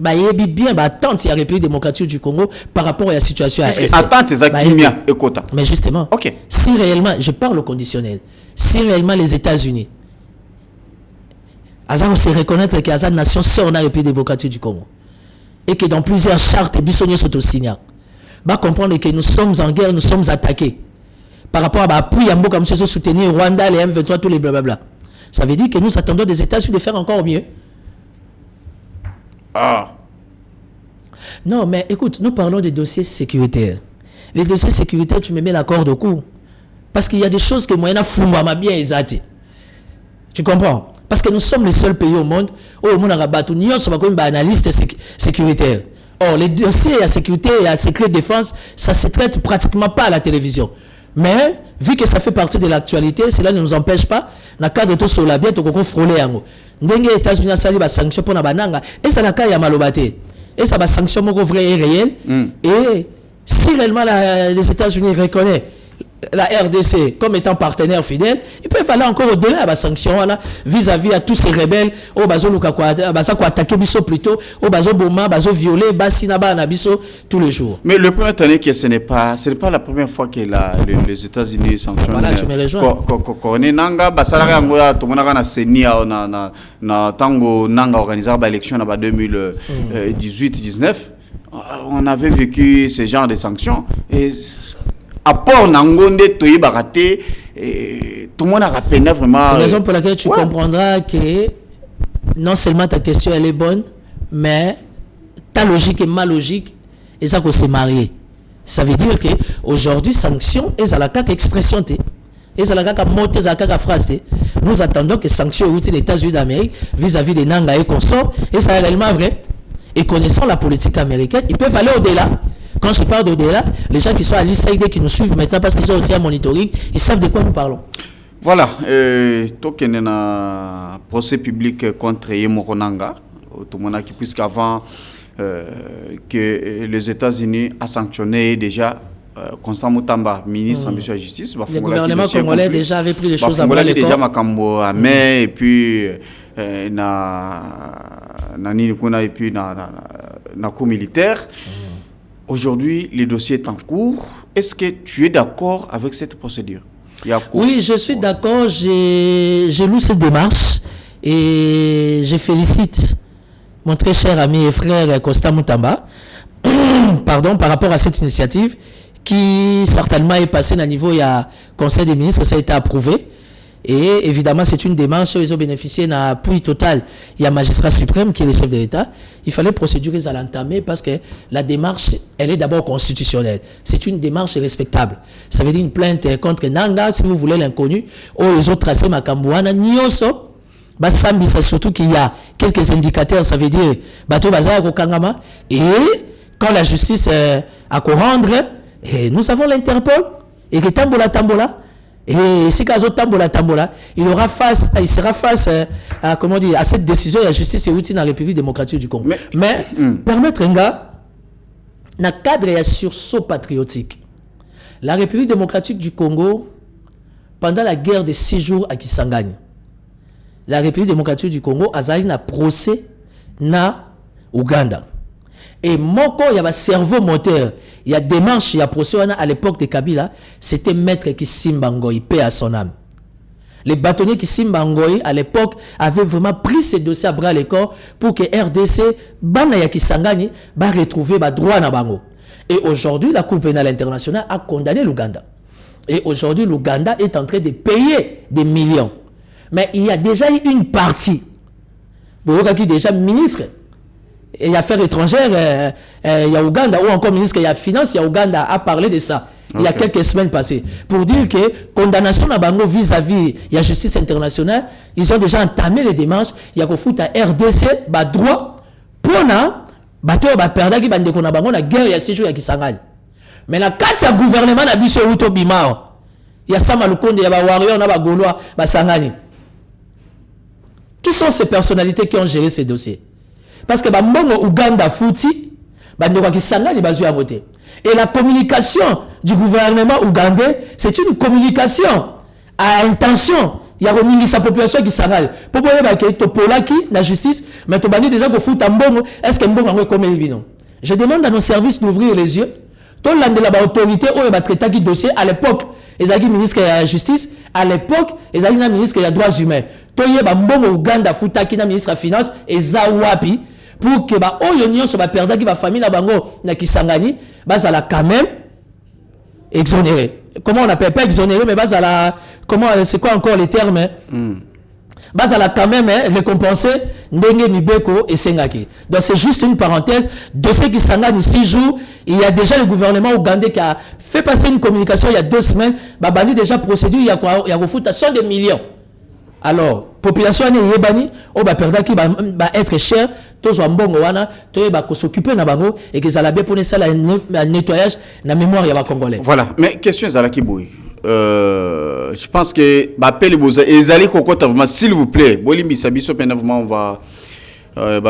Il y a bien attente la République démocratique du Congo par rapport à la situation à l'Est. Attente et quota. Mais justement, si réellement, je parle au conditionnel, si réellement les États-Unis, on se reconnaître qu'il y a une nation sœur dans la République démocratique du Congo et que dans plusieurs chartes, Bissonnier sont au signal, comprendre que nous sommes en guerre, nous sommes attaqués par rapport à l'appui à comme se soutenir Rwanda, les M23, tous les blablabla. Ça veut dire que nous attendons des États-Unis de faire encore mieux. Non, mais écoute, nous parlons des dossiers sécuritaires. Les dossiers sécuritaires, tu me mets la corde au cou. Parce qu'il y a des choses que moi, je bien exaté. Tu comprends? Parce que nous sommes les seuls pays au monde où on a rabattu, nous sommes comme analystes sécuritaires. Or, les dossiers à sécurité et à secret de défense, ça se traite pratiquement pas à la télévision. Mais, vu que ça fait partie de l'actualité, cela ne nous empêche pas, dans le cadre de tout la bien, tout le frôler. Les États-Unis ont sali des sanctions pour Nabananga, et ça n'a qu'à y malobate. Et ça va sanction vrai et réel. Et si réellement les États-Unis reconnaissent la RDC comme étant partenaire fidèle, ils peuvent aller encore au-delà de la sanction vis-à-vis à tous ces rebelles au bazo attaquer biso plutôt au bazo boma bazo violer basinaba na biso tous les jours. Mais le premier année que ce n'est pas la première fois que les États-Unis sanctionnent. Voilà, tu me rejoins. Corneille Nangaa basala ngoya to monaka na senia na tango Nangaa organiser ba élection na 2018-19. On avait vécu ce genre de sanctions et apport nangonde toyi baraté tout le monde a rappelé vraiment raison pour laquelle tu comprendras que non seulement ta question elle est bonne, mais ta logique est ma logique et ça qu'on s'est marié. Ça veut dire que aujourd'hui sanction et ça la caca expression t et ça la caca moté ça caca phrase t. Nous attendons que sanctions outils des États-Unis d'Amérique vis-à-vis des Nanga et consorts et ça est réellement vrai. Et connaissant la politique américaine, ils peuvent aller au-delà. Quand je parle d'au-delà, les gens qui sont à l'ICID qui nous suivent maintenant parce qu'ils ont aussi un monitoring, ils savent de quoi nous parlons. Voilà, token na procès public contre Yemoronanga, tout le monde qui puisqu'avant que les États-Unis a sanctionné déjà Constant Moutamba, ministre de la Justice. Le gouvernement congolais déjà avait pris les choses à bras le corps. Déjà Makambo à main et puis na cour militaire. Aujourd'hui, le dossier est en cours. Est-ce que tu es d'accord avec cette procédure? Oui, je suis d'accord. J'ai lu cette démarche et je félicite mon très cher ami et frère Constant Moutamba pardon, par rapport à cette initiative qui certainement est passée à niveau, il y a Conseil des ministres, ça a été approuvé. Et évidemment, c'est une démarche où ils ont bénéficié d'un appui total. Il y a un magistrat suprême qui est le chef de l'État. Il fallait procédurer à l'entamer parce que la démarche, elle est d'abord constitutionnelle. C'est une démarche respectable. Ça veut dire une plainte contre Nanga, si vous voulez l'inconnu, ou les autres tracés Makambouana, Nyoso. Basambi, c'est surtout qu'il y a quelques indicateurs, ça veut dire Bato Bazar Kokangama. Et quand la justice a qu'à rendre, et nous avons l'Interpol, et que Tambola. Et si Kazo Tambola, il sera face à, comment dire, à cette décision de la justice et outil dans la République démocratique du Congo. Mais permettre un gars, dans le cadre de sursaut patriotique, la République démocratique du Congo, pendant la guerre des 6 jours à Kisangani, la République démocratique du Congo a eu un procès na Ouganda. Et moko, il y a un cerveau moteur, il y a démarche, il y a procès à l'époque de Kabila, c'était Maître Kisimba Ngoyi, paix à son âme. Les bâtonniers Kisimba Ngoyi, à l'époque, avaient vraiment pris ces dossiers à bras le corps pour que RDC, Bana Yakisangani, va retrouver le droit na bango. Et aujourd'hui, la Cour pénale internationale a condamné l'Ouganda. Et aujourd'hui, l'Ouganda est en train de payer des millions. Mais il y a déjà eu une partie, qui est déjà ministre et affaires étrangères, il y a Ouganda, ou encore ministre il y a finance, il y a Ouganda a parlé de ça. Il y a quelques semaines passées, pour dire que condamnation à Bango vis-à-vis la justice internationale, ils ont déjà entamé les démarches. Il y a qu'au foot à RDC, bah droit, pour na, bateau bah perdre qui bande qu'on a Bango la guerre il y a 6 jours à Kisangani. Mais la carte du gouvernement n'a biso Uto Bimao. Il y a Sama Lukonde, il y a ba Wario, on a ba Gaulois, ba Sangani. Qui sont ces personnalités qui ont géré ces dossiers? Parce que Mbongo Ouganda Fouti, Bandeko Kisangani bazu a voté. Et la communication du gouvernement ougandais, c'est une communication à intention. Il y a remis sa population qui s'arrête. Pour voir que Topolaki, la justice, mais tu as déjà que fout un bon, est-ce que Mbongo a comme il Je demande à nos services d'ouvrir les yeux. Tout le monde a autorité où il va traiter qui dossier à l'époque. Les agis ministres de la justice, à l'époque, les agis ministres des droits humains. Tout le monde Ouganda Foutaki, ministre de la finance, et Zawapi. Pour que bah Oyonio soit perdre qui va famille na bango na Kisangani bah ça la quand même exonéré. Comment on appelle pas exonéré mais bah ça la comment c'est quoi encore les termes bah ça la quand même récompensé ndenge Nibeko et Sengaki. Donc c'est juste une parenthèse dossier Kisangani 6 jours, il y a déjà le gouvernement ougandais qui a fait passer une communication il y a 2 semaines bah bandi déjà procédure il y a foutu à 100 de millions. Alors, population est yebani, on va perdre qui va être cher, tous en bon wana, tous va s'occuper na bango et que ça la bien pour ça le nettoyage na mémoire ya ba congolais. Voilà, mais question Zalaki Boy. Je pense que appel les beaux et Zali Kokota vraiment s'il vous plaît, Bolimbi Sabiso vraiment on va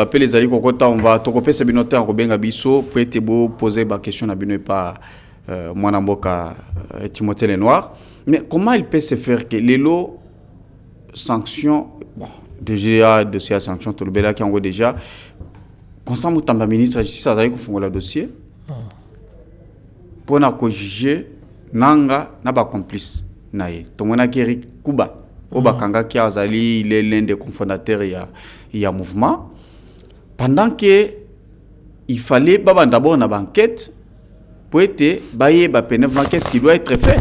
appeler Zali Kokota, on va tokoper Sabinote en Robenga Biso pour être beau poser ma question na bino pas Mwana Mboka Timothée Lenoir. Mais comment il peut se faire que les lots sanctions, bon, déjà dossier à sanctions, tout le bel qui en déjà, Constant Moutamba ministre de la justice, ça a fait le dossier pour nous juger Nanga n'a pas complice. Naïe, tout le monde a guéri Kuba, Obakanga qui a zali, il est l'un des cofondateurs il y a mouvement. Pendant que il fallait d'abord une enquête pour être baillé qu'est-ce qui doit être fait.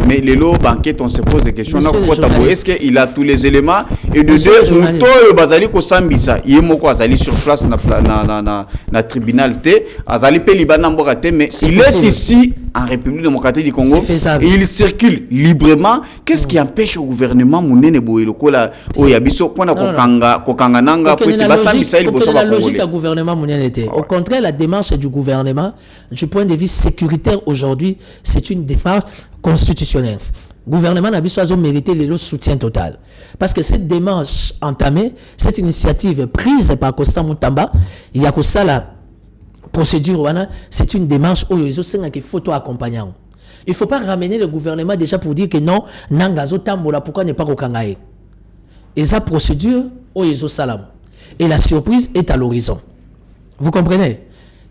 Mais les lots banquettes, on se pose des questions. Est-ce qu'il a tous les éléments? Et de deux, Mouto Bazali ko Sambisa, il est moko Azali sur place na tribunal T, Azali Pelibana Mbogate, mais il est ici en République démocratique du Congo et il circule librement. Qu'est-ce qui empêche au gouvernement Mounene Boyeloko la Oyabiso pour kokanga nanga pour être Sambisa il bosse pas. La logique du gouvernement Mounene était. Au contraire, la démarche du gouvernement, du point de vue sécuritaire aujourd'hui, c'est une démarche constitutionnelle. Le gouvernement n'a pas mérité le soutien total. Parce que cette démarche entamée, cette initiative prise par Costa Moutamba, il y a que ça la procédure, c'est une démarche où il faut accompagnant. Il ne faut pas ramener le gouvernement déjà pour dire que non, Nangazo Tambola, pourquoi n'est pas au Kangaï. Et sa procédure, salam. Et la surprise est à l'horizon. Vous comprenez?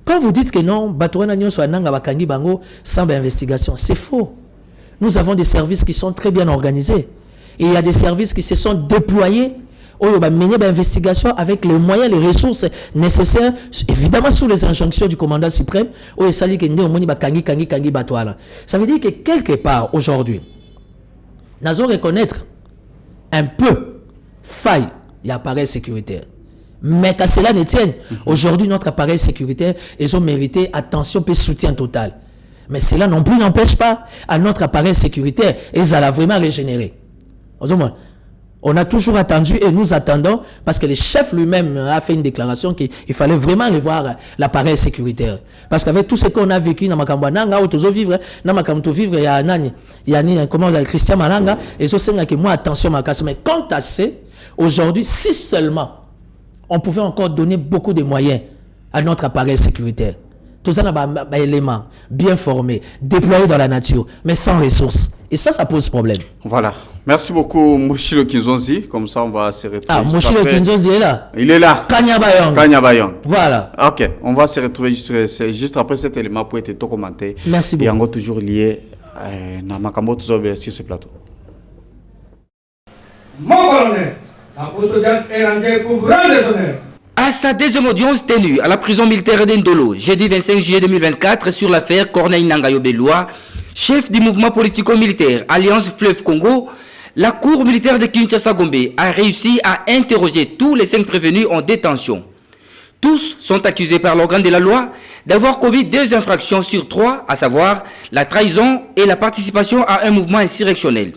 Quand vous dites que non, Batouana Nyon soit Nanga Bakangi Bango sans investigation, c'est faux. Nous avons des services qui sont très bien organisés. Et il y a des services qui se sont déployés où on va mener l'investigation avec les moyens, les ressources nécessaires, évidemment sous les injonctions du commandant suprême, où il s'agit que nous Kangi Batouana. Ça veut dire que quelque part aujourd'hui, nous allons reconnaître un peu faille et appareil sécuritaire. Mais qu'à cela ne tienne, aujourd'hui notre appareil sécuritaire, ils ont mérité attention et soutien total. Mais cela non plus n'empêche pas à notre appareil sécuritaire et ça l'a vraiment régénéré. On a toujours attendu et nous attendons parce que le chef lui-même a fait une déclaration qu'il fallait vraiment revoir l'appareil sécuritaire. Parce qu'avec tout ce qu'on a vécu dans Makambouananga, où tous vivre, dans Makamto vivre, il y a Nani, il y a comment Christian Malanga, et ça c'est que moi attention ma casse. Mais quant à ça, aujourd'hui, si seulement on pouvait encore donner beaucoup de moyens à notre appareil sécuritaire. Tout ça n'a pas éléments bien formés, déployés dans la nature, mais sans ressources. Et ça pose problème. Voilà. Merci beaucoup, Moshilo Kinzonzi. Comme ça, on va se retrouver. Ah, Moshilo Kinzonzi est là. Il est là. Kanyabayong. Voilà. Ok, on va se retrouver juste après cet élément pour être tout commenté. Merci beaucoup. Et encore toujours lié à Makambo sur ce plateau. Mon colonel, la audience est rendue pour vous rendre des honneurs. À sa deuxième audience tenue à la prison militaire d'Indolo, jeudi 25 juillet 2024, sur l'affaire Corneille Nangaa Yobelwa, chef du mouvement politico-militaire Alliance Fleuve Congo, la cour militaire de Kinshasa-Gombe a réussi à interroger tous les 5 prévenus en détention. Tous sont accusés par l'organe de la loi d'avoir commis 2 infractions sur 3, à savoir la trahison et la participation à un mouvement insurrectionnel.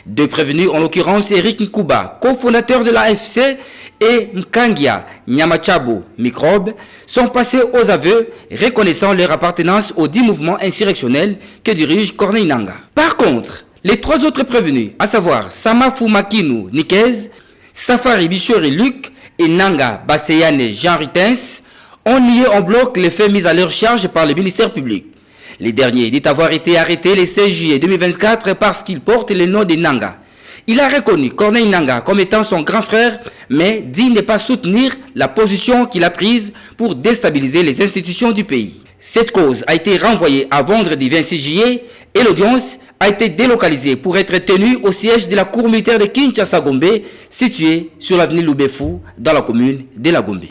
2 prévenus, en l'occurrence Eric Nkuba, cofondateur de l'AFC, et Mkangia Nyamachabo Microbe, sont passés aux aveux, reconnaissant leur appartenance aux 10 mouvements insurrectionnels que dirige Corneille Nangaa. Par contre, les 3 autres prévenus, à savoir Samafu Makinu Nikez, Safari Bichori Luc et Nanga Baseyane Jean Rutens, ont nié en bloc les faits mis à leur charge par le ministère public. Les derniers dit avoir été arrêtés le 16 juillet 2024 parce qu'ils portent le nom de Nangaa. Il a reconnu Corneille Nangaa comme étant son grand frère, mais dit ne pas soutenir la position qu'il a prise pour déstabiliser les institutions du pays. Cette cause a été renvoyée à vendredi 26 juillet et l'audience a été délocalisée pour être tenue au siège de la cour militaire de Kinshasa-Gombe, située sur l'avenue Loubefou, dans la commune de la Gombe.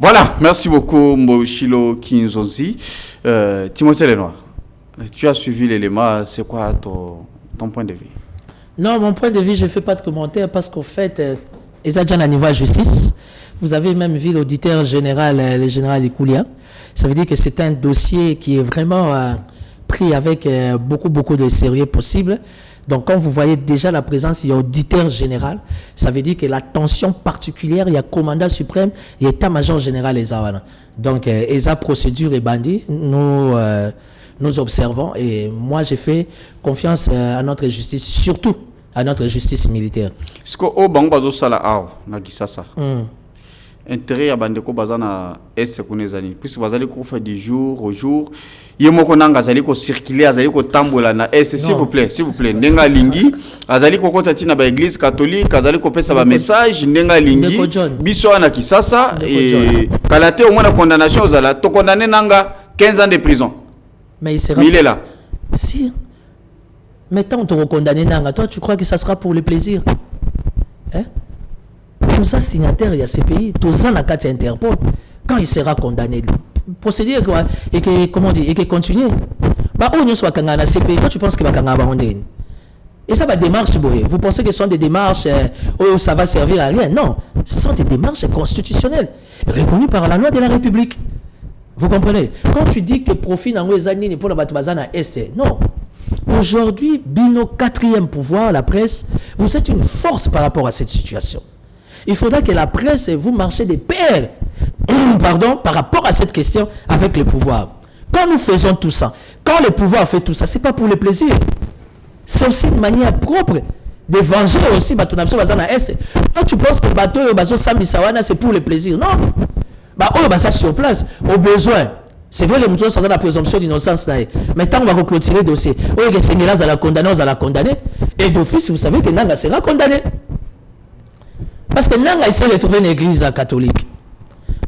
Voilà, merci beaucoup Moshilo Kinzonzi. Timothée Lenoir, tu as suivi l'élément, c'est quoi ton point de vue? Non, mon point de vue, je ne fais pas de commentaire parce qu'au fait, ils ont déjà un niveau de justice. Vous avez même vu l'auditeur général, le général Ikoulia. Ça veut dire que c'est un dossier qui est vraiment pris avec beaucoup de sérieux possible. Donc, quand vous voyez déjà la présence, il y a auditeur général, ça veut dire que l'attention particulière, il y a commandant suprême, il y a état-major général et Zawana. Donc, ESA procédure et bandit, nous observons et moi, j'ai fait confiance à notre justice, surtout à notre justice militaire. Est-ce que au Bango Sala na Gisasa, intérêt à Bandeko Bazana est Sekunezani, puisque Bazali fait du jour au jour. Yemoko nanga azali ko circuler azali ko tambola na est s'il vous plaît nenga lingi azali ko kotati na ba église catholique azali ko pesa ba message nenga lingi biso na Kisasa et kalate au moins la condamnation azala to condamné nanga 15 ans de prison Mais il est là. Si. Mais tant qu'on te condamné Nanga, toi tu crois que ça sera pour le plaisir? Hein? Tout ça signataire, il y a ces pays, tout ça n'a qu'à Interpol. Quand il sera condamné, procéder quoi, et que comment dire, et que continuer. Bah on ne soit qu'un CPI, toi tu penses qu'il va qu'un abandonner. Et ça va démarche, vous pensez que ce sont des démarches où ça va servir à rien? Non, ce sont des démarches constitutionnelles reconnues par la loi de la République. Vous comprenez? Quand tu dis que profit dans les années pour la Batbazana Est, non. Aujourd'hui, Bino, 4e pouvoir, la presse, vous êtes une force par rapport à cette situation. Il faudra que la presse, vous marchez des paires, pardon, par rapport à cette question avec le pouvoir. Quand nous faisons tout ça, quand le pouvoir fait tout ça, ce n'est pas pour le plaisir. C'est aussi une manière propre de venger aussi Batonapso Bazana Est. Quand tu penses que le bateau Sami Sawana, c'est pour le plaisir, non. Bah, oh, bah, ça sur place, au besoin. C'est vrai que nous sommes dans la présomption d'innocence. Mais tant on va clôturer le dossier, oh, que Seigneur va la condamner, on va la condamner. Et d'office, vous savez que Nanga sera condamné. Parce que Nanga essaie de trouver une église catholique.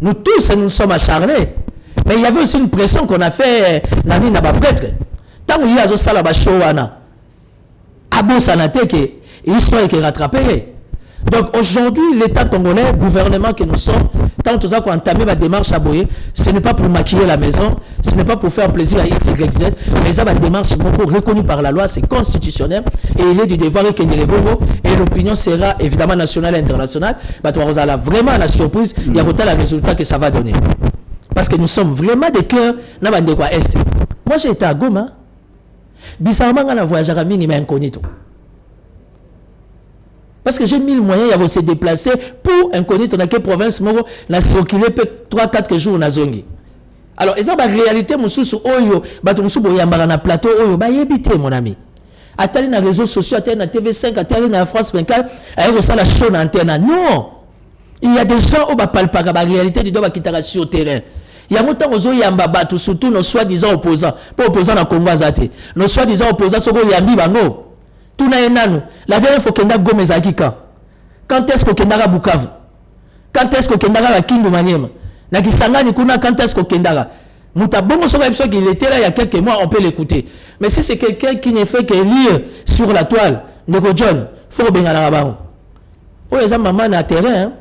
Nous tous, nous sommes acharnés. Mais il y avait aussi une pression qu'on a fait Nani Naba prêtre. Tant qu'il y a ça là-bas, Showana. Abo Sanate, l'histoire est rattrapée. Donc aujourd'hui, l'État congolais, le gouvernement que nous sommes, tant que nous avons entamé ma démarche à Boye, ce n'est pas pour maquiller la maison, ce n'est pas pour faire plaisir à X, Y, Z, mais ça, ma démarche beaucoup reconnue par la loi, c'est constitutionnel, et il est du devoir que les Bongo, et l'opinion sera évidemment nationale et internationale. Bah, tu vas vraiment à la surprise, il y a le résultat que ça va donner. Parce que nous sommes vraiment des cœurs, dans le quoi Est. Moi, j'ai été à Goma, bizarrement, on a voyagé à Mini, mais incognito. Parce que j'ai mis le moyen de se déplacer pour incognito dans quelle province, on a circulé 3-4 jours dans Zongi. Alors, et ça, la réalité, je suis oyo, na plateau, oyo, bah, évitez, mon ami. Attendez dans les réseaux sociaux, attendez dans TV5, attendez dans France 24, attendez dans la show antenne. Non! Il y a des gens qui parlent pas de la réalité du doigt qui est sur le terrain. Il y a longtemps que nous avons surtout nos soi-disant opposants, pas opposants dans Congo Azate. Nos soi-disant opposants sont Yambi Bango. Tout n'a rien. La dernière fois qu'on a Gomez à Kika. Quand est-ce qu'on a Bukavu? Quand est-ce qu'on a Kindu Maniema? Na Kisangani kuna quand est-ce qu'on a Moutabongo sur l'épisode qu'il était là il y a quelques mois, on peut l'écouter. Mais si c'est quelqu'un qui ne fait que lire sur la toile, Neko John, faut bien la rabaron. Oh les gens maman na terrain,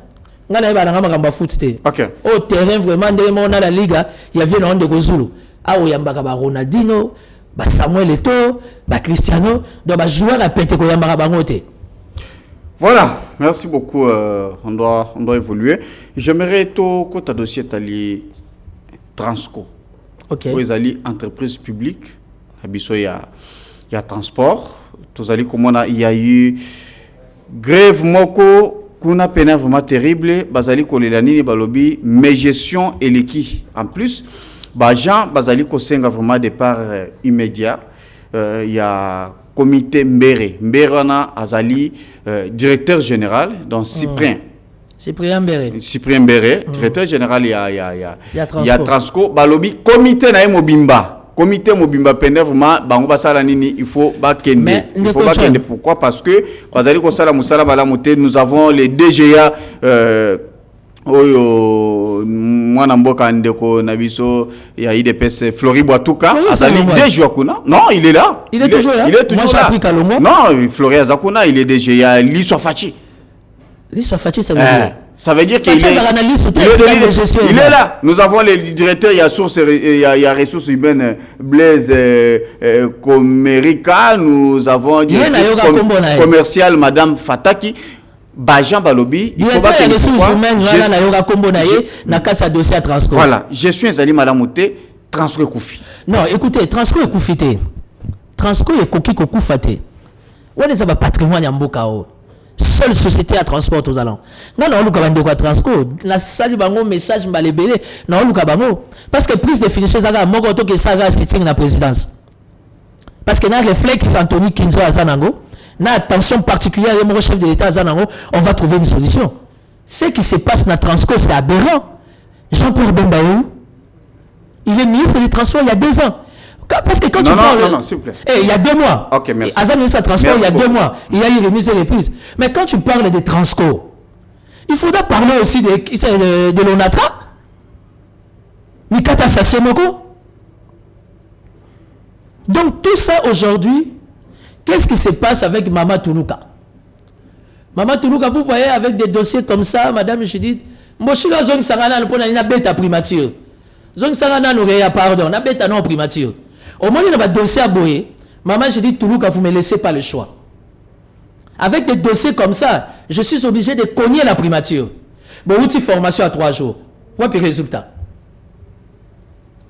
on a pas ngamba foot té. OK. Au terrain vraiment on a la liga, il y avait le de Gozulu. Ah o yamba ba Ronaldinho, ba Samuel Eto'o, ba Cristiano, donc ba joueur à pété ko yamba ba ngoté. Voilà, merci beaucoup. On doit évoluer. J'aimerais tout que ta dossier tali Transco. OK. Vous allez entreprise publique, il y a transport. Tous allez comment il y a eu grève moko kuna pena vraiment terrible. Bazali kolelani balobi mais gestion et l'équipe. En plus, Bajan bazali ko senga vraiment départ immédiat. Il y a comité Mberana Azali, directeur général, donc Cyprien. Cyprien Mbéré, directeur général, il y a Transco. Balobi, comité na Mobimba. Comité Mobimba pende vraiment, bango sala nini, il faut bakende. Il faut bakende. Pourquoi? Parce que, Azali Kosala Moussala Malamote, nous avons les DGA, oyo mwana mboka ndeko nabiso ya IDPS Flori Boatuka azali déjà kuna non il est là il est toujours là non Flori Azakuna il est déjà il y a Liso Fachi ça veut dire ça veut dire qu'il est là. Nous avons les directeurs, il y a source, il y a ressources humaines Blaise Comérica, nous avons commercial Madame Fataki. Bajan Balobi, il faut pas que voilà, je suis Zali Madame Outé, Transco Koufi. Non, écoutez, Transco est Koufité. Transco est Koki Koufate. Où est le patrimoine Yambokao? Seule société à transport aux allants. Non, on a de quoi Transco. La salle bango message mbalébélé. Non, on a bango. Parce que prise de définition, ça a mogoto que ça a sitting la présidence. Parce que dans le réflexe Anthony Kinzo Azanango, na attention particulière mon chef de l'État Zanango, on va trouver une solution. Ce qui se passe dans Transco, c'est aberrant. Jean-Pierre Bembaou, il est ministre des Transports il y a 2 ans. Parce que quand tu parles... Non, s'il vous plaît. Il y a 2 mois. Ok, merci. Azan ministre des Transports il y a 2 mois. Il y a eu remise et reprise. Mais quand tu parles de Transco, il faudra parler aussi de l'ONATRA. Mikata Sachemoko. Donc tout ça aujourd'hui, qu'est-ce qui se passe avec Maman Toulouka? Maman Toulouka, vous voyez, avec des dossiers comme ça, Madame Judith, Moshila Zong Sarana, pour la bête à primature. Zong Sarana nous réa pardon, la bête à non primature. Au moins, il y a un dossier à boyer. Maman Judith Toulouka, vous ne me laissez pas le choix. Avec des dossiers comme ça, je suis obligé de cogner la primature. Bon, outil formation à 3 jours. Ouais, puis résultat.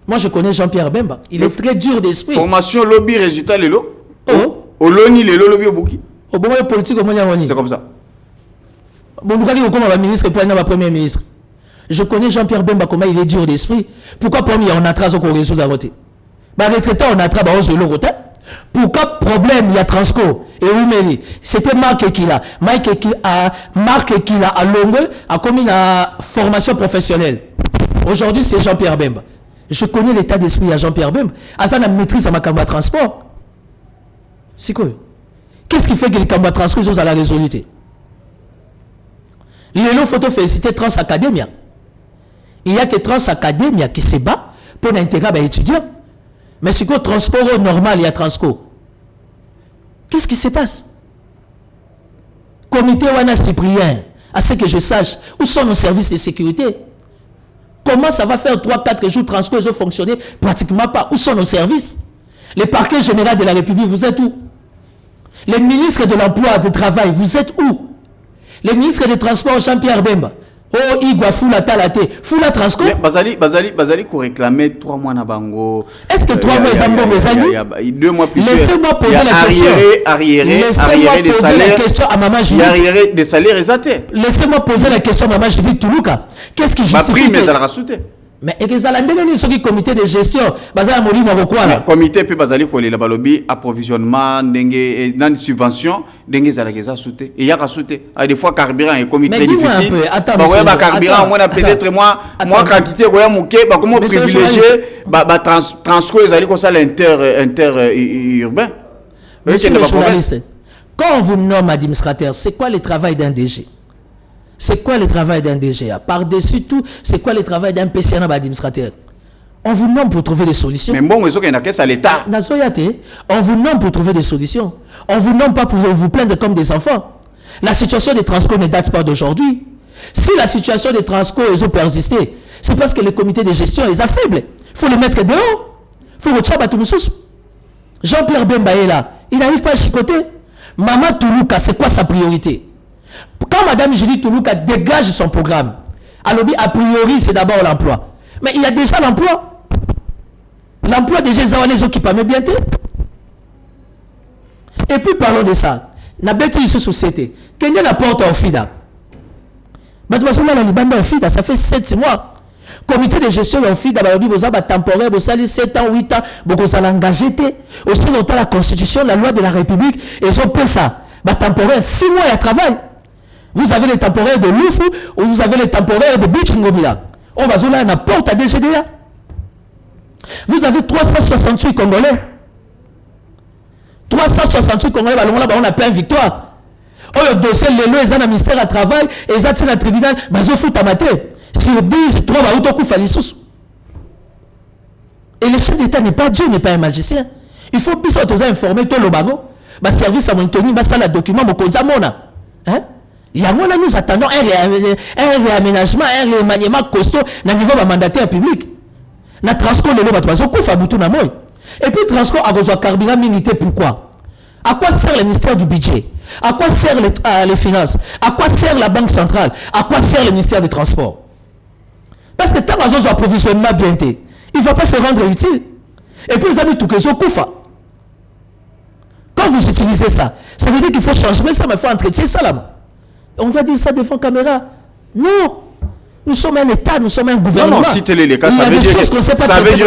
Moi, je connais Jean-Pierre Bemba. Il est très dur d'esprit. Formation, lobby, résultat, lélo. Oh. Oloni, lélo, lobby, au bouki. Au bon politique, au moins, c'est comme ça. Bon, nous regardons comment va ministre et pour aller premier ministre. Je connais Jean-Pierre Bemba, comment il est dur d'esprit. Pourquoi premier on a trace au réseau de la route? Bah, retraité, on a travaillé sur le route. Pourquoi problème il y a Transco et oui, c'était Marc Ekila. Marc Ekila à Longue a commis une formation professionnelle. Aujourd'hui, c'est Jean-Pierre Bemba. Je connais l'état d'esprit à Jean-Pierre Bemba. À ça, la maîtrise à ma campagne de transport. C'est quoi? Qu'est-ce qui fait que les campagnes de transport sont à la résoluté? Les lots photo féliciter Trans Academia. Il n'y a que Trans Academia qui se bat pour l'intégrer à étudiants. Mais c'est quoi transport normal, il y a Transco? Qu'est-ce qui se passe? Comité Wana Cyprien, à ce que je sache, où sont nos services de sécurité? Comment ça va faire 3-4 jours Transco, ils ont fonctionné pratiquement pas. Où sont nos services? Les parquets généraux de la République, vous êtes où? Les ministres de l'Emploi, du Travail, vous êtes où? Les ministres des Transports, Jean-Pierre Bemba. Oh, Igwa Foula Talate, Foula Transco. Bazali qu'on réclamait 3 mois na bango. Est-ce que 3 mois c'est un bon message? 2 mois plus tard. Laissez-moi poser la question. Laissez-moi poser la question à Maman Judith. Arriéré des salaires exatés. Laissez-moi poser la question à Maman Judith Toulouka. Qu'est-ce qui justifie? Ma prime, mais elle a rajouté. Mais ce qui comité de gestion, bazali moli mabokwa là. Comité peut bazali ko le balobi approvisionnement dengue dans subvention dengue zalageza souté et ya souté à des fois carburant et comité difficile. Bah ouais ba carburant moi peut-être moi quantité ko ya muké ba comment privilégier ba transco ezali ko ça inter urbain. Monsieur le journaliste, quand on vous nomme administrateur, c'est quoi le travail d'un DG? C'est quoi le travail d'un DGA? Par-dessus tout, c'est quoi le travail d'un PCN administrateur? On vous nomme pour trouver des solutions. Mais bon, il y a qu'est-ce à l'État. On vous nomme pour trouver des solutions. On vous nomme pas pour vous plaindre comme des enfants. La situation des Transco ne date pas d'aujourd'hui. Si la situation des Transco ont persisté, c'est parce que le comité de gestion est faible. Il faut le mettre dehors. Il faut le tchabatou moussous. Jean-Pierre Bemba est là. Il n'arrive pas à chicoter. Maman Toulouka, c'est quoi sa priorité? Quand Madame Judith Toulouka dégage son programme, alors a priori c'est d'abord l'emploi. Mais il y a déjà l'emploi. L'emploi déjà les gens qui parlent bien. Et puis parlons de ça. Na bête une société. Quelle est la porte en FIDA? Ça fait 7 mois. Comité de gestion en FIDA, temporaire, 7 ans, 8 ans, vous allez engager. Aussi longtemps la Constitution, la loi de la République, et ils ont fait ça. Temporaire, 6 mois à travail. Vous avez les temporaires de Loufou ou vous avez les temporaires de Bichingobila. On va zoner la porte à DGDA. Vous avez 368 Congolais. 368 Congolais, on a plein victoire. Le dossier, les gens ministère à travail, et ils ont un tribunal, ils fout à mater. Sur 10, 3 et le chef d'État n'est pas Dieu, n'est pas un magicien. Il faut plus informer tout le bago. Service à mon tenue, la document, hein? Nous attendons un réaménagement, un remaniement costaud au niveau de mandataire public. Na Transco le et puis Transco a besoin de carburant militaire. Pourquoi? À quoi sert le ministère du budget? À quoi sert les finances? À quoi sert la banque centrale? À quoi sert le ministère des transports? Parce que tant que approvisionnement bien été, il ne va pas se rendre utile. Et puis vous avez tout que je koufa. Quand vous utilisez ça, ça veut dire qu'il faut changer ça, mais il faut entretenir ça là. On doit dire ça devant caméra. Non. Nous sommes un État, nous sommes un gouvernement. Non, si tu les cas, ça veut dire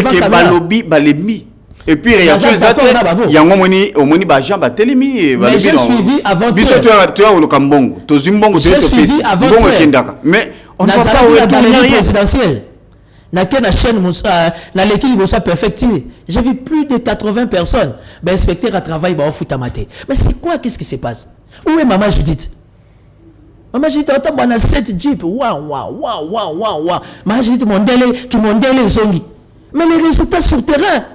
que Balobi, Balemi. Et puis, réaction exacte, il y a un moment où Bajan Batelemi. Mais j'ai suivi avant-hier. J'ai suivi avant-hier. Mais on n'a pas eu la galerie présidentielle. La chaîne, l'équipe perfectée. J'ai vu plus de 80 personnes. Inspecteurs à travail, au foot à mater. Mais c'est quoi? Qu'est-ce qui se passe? Où est Maman Judith? Maman Judith, on a 7 jeeps. Waouh. Maman Judith, qui m'ont délé zongi. Mais les résultats sur le terrain.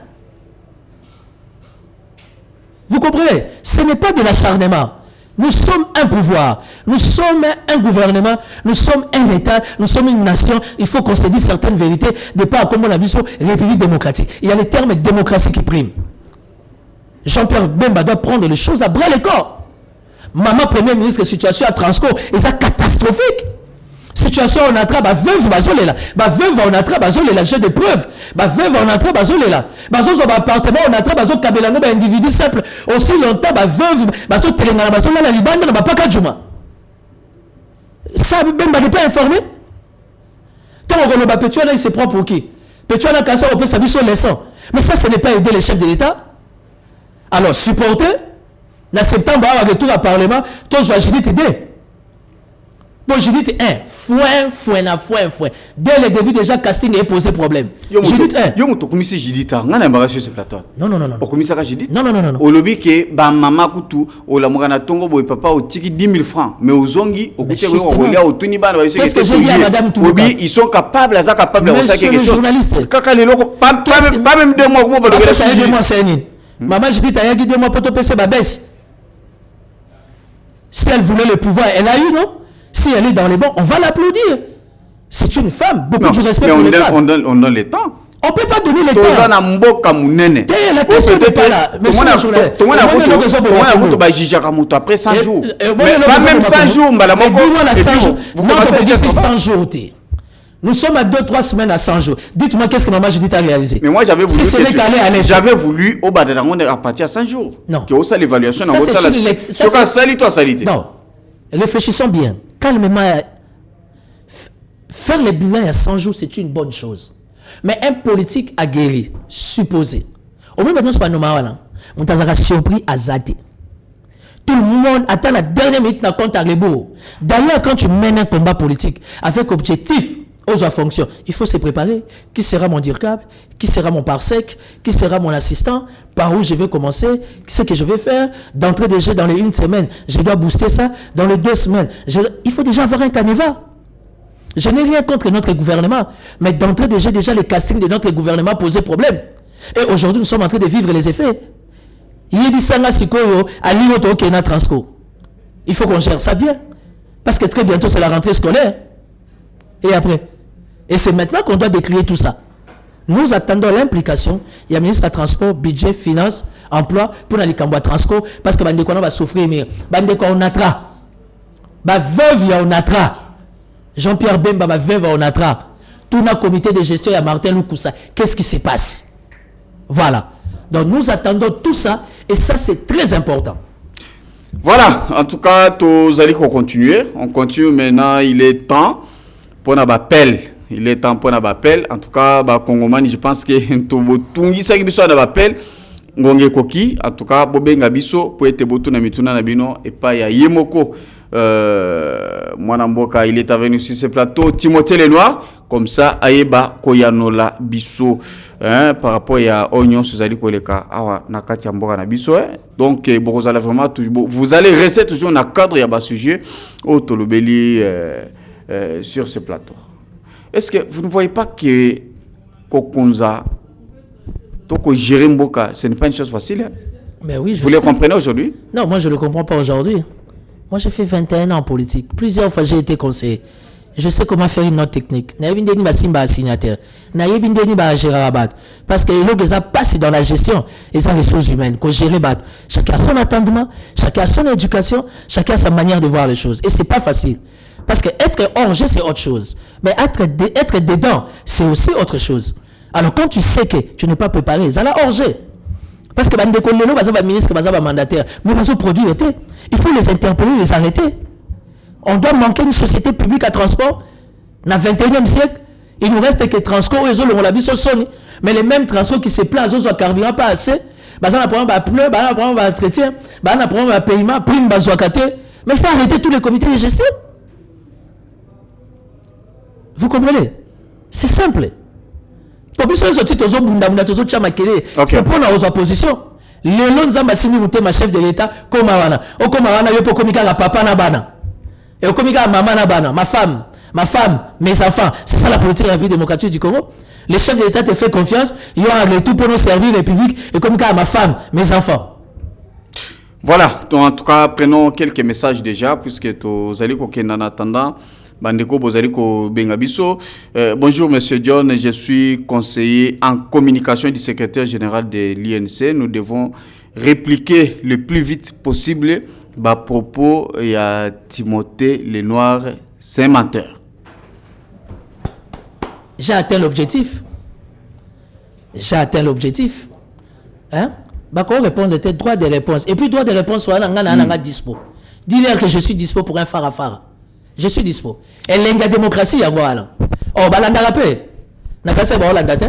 comprenez? Ce n'est pas de l'acharnement. Nous sommes un pouvoir, nous sommes un gouvernement, nous sommes un État, nous sommes une nation. Il faut qu'on se dise certaines vérités, de pas comme on a vu sur République démocratique. Il y a le terme démocratie qui prime. Jean-Pierre Bemba doit prendre les choses à bras le corps. Maman Premier ministre, situation à Transco, c'est catastrophique. Situation on a travaillé, veuve bazolela, veuve on a travaillé, j'ai des preuves, veuve on a travaillé, bazozo appartement on a travaillé, kabelano individu simple aussi longtemps, veuve bazo telengana bazo la libanda na bapaka juma. Ça Bemba n'est pas informé. Tant qu'on va Pétuana il se prend pour qui? Pétuana Kassa on peut s'habiller sur les sangs. Mais ça ce n'est pas aider les chefs de l'État. Alors supporter, en septembre on va retourner au Parlement, tous va agir idée. Bon, je dis foin. Dès le début, déjà, casting est posé problème. Je dis commissaire Jidita, on a embarrassé sur ce plateau. Non. Au commissaire Jidita? Non. Au lobby que maman Koutou, au la Morana Tongo, au papa, au tiki 10 000 francs. Mais aux Zongi, au Kouté, au Rolia, au Tuniban, qu'est-ce que j'ai dit à madame Touba? Ils sont capables, ils sont capables de faire quelque chose. Journaliste. Pas même 2 mois, comment on ça 2 mois, c'est une. Maman Jidita, il y a 2 mois pour te passer ma baisse. Si elle voulait le pouvoir, elle a eu, non? Si elle est dans les bons, on va l'applaudir. C'est une femme, beaucoup de respect pour les femmes. On donne le temps. On ne peut pas donner le temps. La question n'est pas là. Mais après 100 jours. Pas même 100 jours. Dis-moi 100 jours. Nous sommes à 2-3 semaines à 100 jours. Dites-moi qu'est-ce que maman Judith a réalisé. Mais moi j'avais voulu. Si j'avais voulu au bas de la monde à partir à 100 jours. Non. Que ça l'évaluation. Ça c'est non. Réfléchissons bien. Calmement. Faire les bilans à 100 jours, c'est une bonne chose. Mais un politique aguerri, supposé. Au même maintenant, c'est pas normal. On t'a surpris à Zate. Tout le monde attend la dernière minute dans compte à rebours. D'ailleurs, quand tu mènes un combat politique avec objectif aux fonctions, il faut se préparer. Qui sera mon DIRCAP? Qui sera mon parsec? Qui sera mon assistant? Par où je vais commencer? Ce que je vais faire? D'entrée de jeu dans les 1 semaine, je dois booster ça. Dans les 2 semaines, il faut déjà avoir un canevas. Je n'ai rien contre notre gouvernement, mais d'entrée de jeu, déjà le casting de notre gouvernement posait problème. Et aujourd'hui, nous sommes en train de vivre les effets. Il faut qu'on gère ça bien. Parce que très bientôt, c'est la rentrée scolaire. Et après. Et c'est maintenant qu'on doit décrire tout ça. Nous attendons l'implication. Il y a le ministre de Transport, Budget, Finances, Emploi, pour aller à Transco, parce que Bandeko va souffrir. Mais Bandeko, on attra. Veuve, on attra. Jean-Pierre Bemba, veuve, on attra. Tout notre comité de gestion, il y a Martin Loukoussa. Qu'est-ce qui se passe? Voilà. Donc nous attendons tout ça. Et ça, c'est très important. Voilà. En tout cas, tous allez continuer. On continue maintenant. Il est temps pour un appel. Il est temps pour un appel. En tout cas, Congomani, je pense que Tungi ça qui besoin d'un appel. Ngonge koki. En tout cas, Bobenga biso pour être botu na mituna na bino et pas ya Yemoko. Mwanamboka, il est venu sur ce plateau. Timothée Lenoir, comme ça, Aeba Koyanola biso. Par rapport à Oignon, Suzali Koleka, Awa Nakati Amboka na biso. Donc, vous allez vraiment toujours, vous allez rester toujours dans le cadre de ce sujet au Tolobeli sur ce plateau. Est-ce que vous ne voyez pas que Kokonza, Toko gérer Mboka, ce n'est pas une chose facile? Mais oui, vous le comprenez aujourd'hui? Non, moi je ne le comprends pas aujourd'hui. Moi j'ai fait 21 ans en politique. Plusieurs fois j'ai été conseiller. Je sais comment faire une note technique. Parce que les passent dans la gestion et les ressources humaines. Chacun a son entendement, chacun a son éducation, chacun a sa manière de voir les choses. Et c'est pas facile. Parce que être hors jeu, c'est autre chose. Mais être dedans, c'est aussi autre chose. Alors quand tu sais que tu n'es pas préparé, ça là hors jeu. Parce que les ministres, les mandataires, mais les produits étaient. Il faut les interpeller, les arrêter. On doit manquer une société publique à transport. Dans le 21e siècle, il nous reste que Transco, on l'a vu sur Sony. Mais les mêmes Transco qui se plaignent, ils ont carburant pas assez. On a problème de pneu, on a problème de entretien, on a problème de paiement, prime, mais il faut arrêter tous les comités de gestion. Vous comprenez? C'est simple. C'est pour nos oppositions. Léon Zambasimi Moutema, chef de l'État, comme Awana. Au Komawana, il faut communiquer à papa Nabana. Et au communiquer à maman Nabana, ma femme, mes enfants. C'est ça la politique de la République démocratique du Congo. Le chef de l'État te fait confiance, ils ont un retour pour nous servir les publics et communiquer à ma femme, mes enfants. Voilà, donc, en tout cas, prenons quelques messages déjà, puisque vous allez en attendant. Bandeko Bozaliko Bengabiso. Bonjour Monsieur John, je suis conseiller en communication du secrétaire général de l'INC. Nous devons répliquer le plus vite possible à propos à Timothée Lenoir, c'est un menteur. J'ai atteint l'objectif. Hein? Bah, qu'on répond tes droits de réponse. Et puis, droit de réponse, soit là, dispo. Dis-leur que je suis dispo pour un phare. Je suis dispo. Et la démocratie, il y a quoi là? Oh, bah, l'anda rappé. N'a pas ça, l'anda te.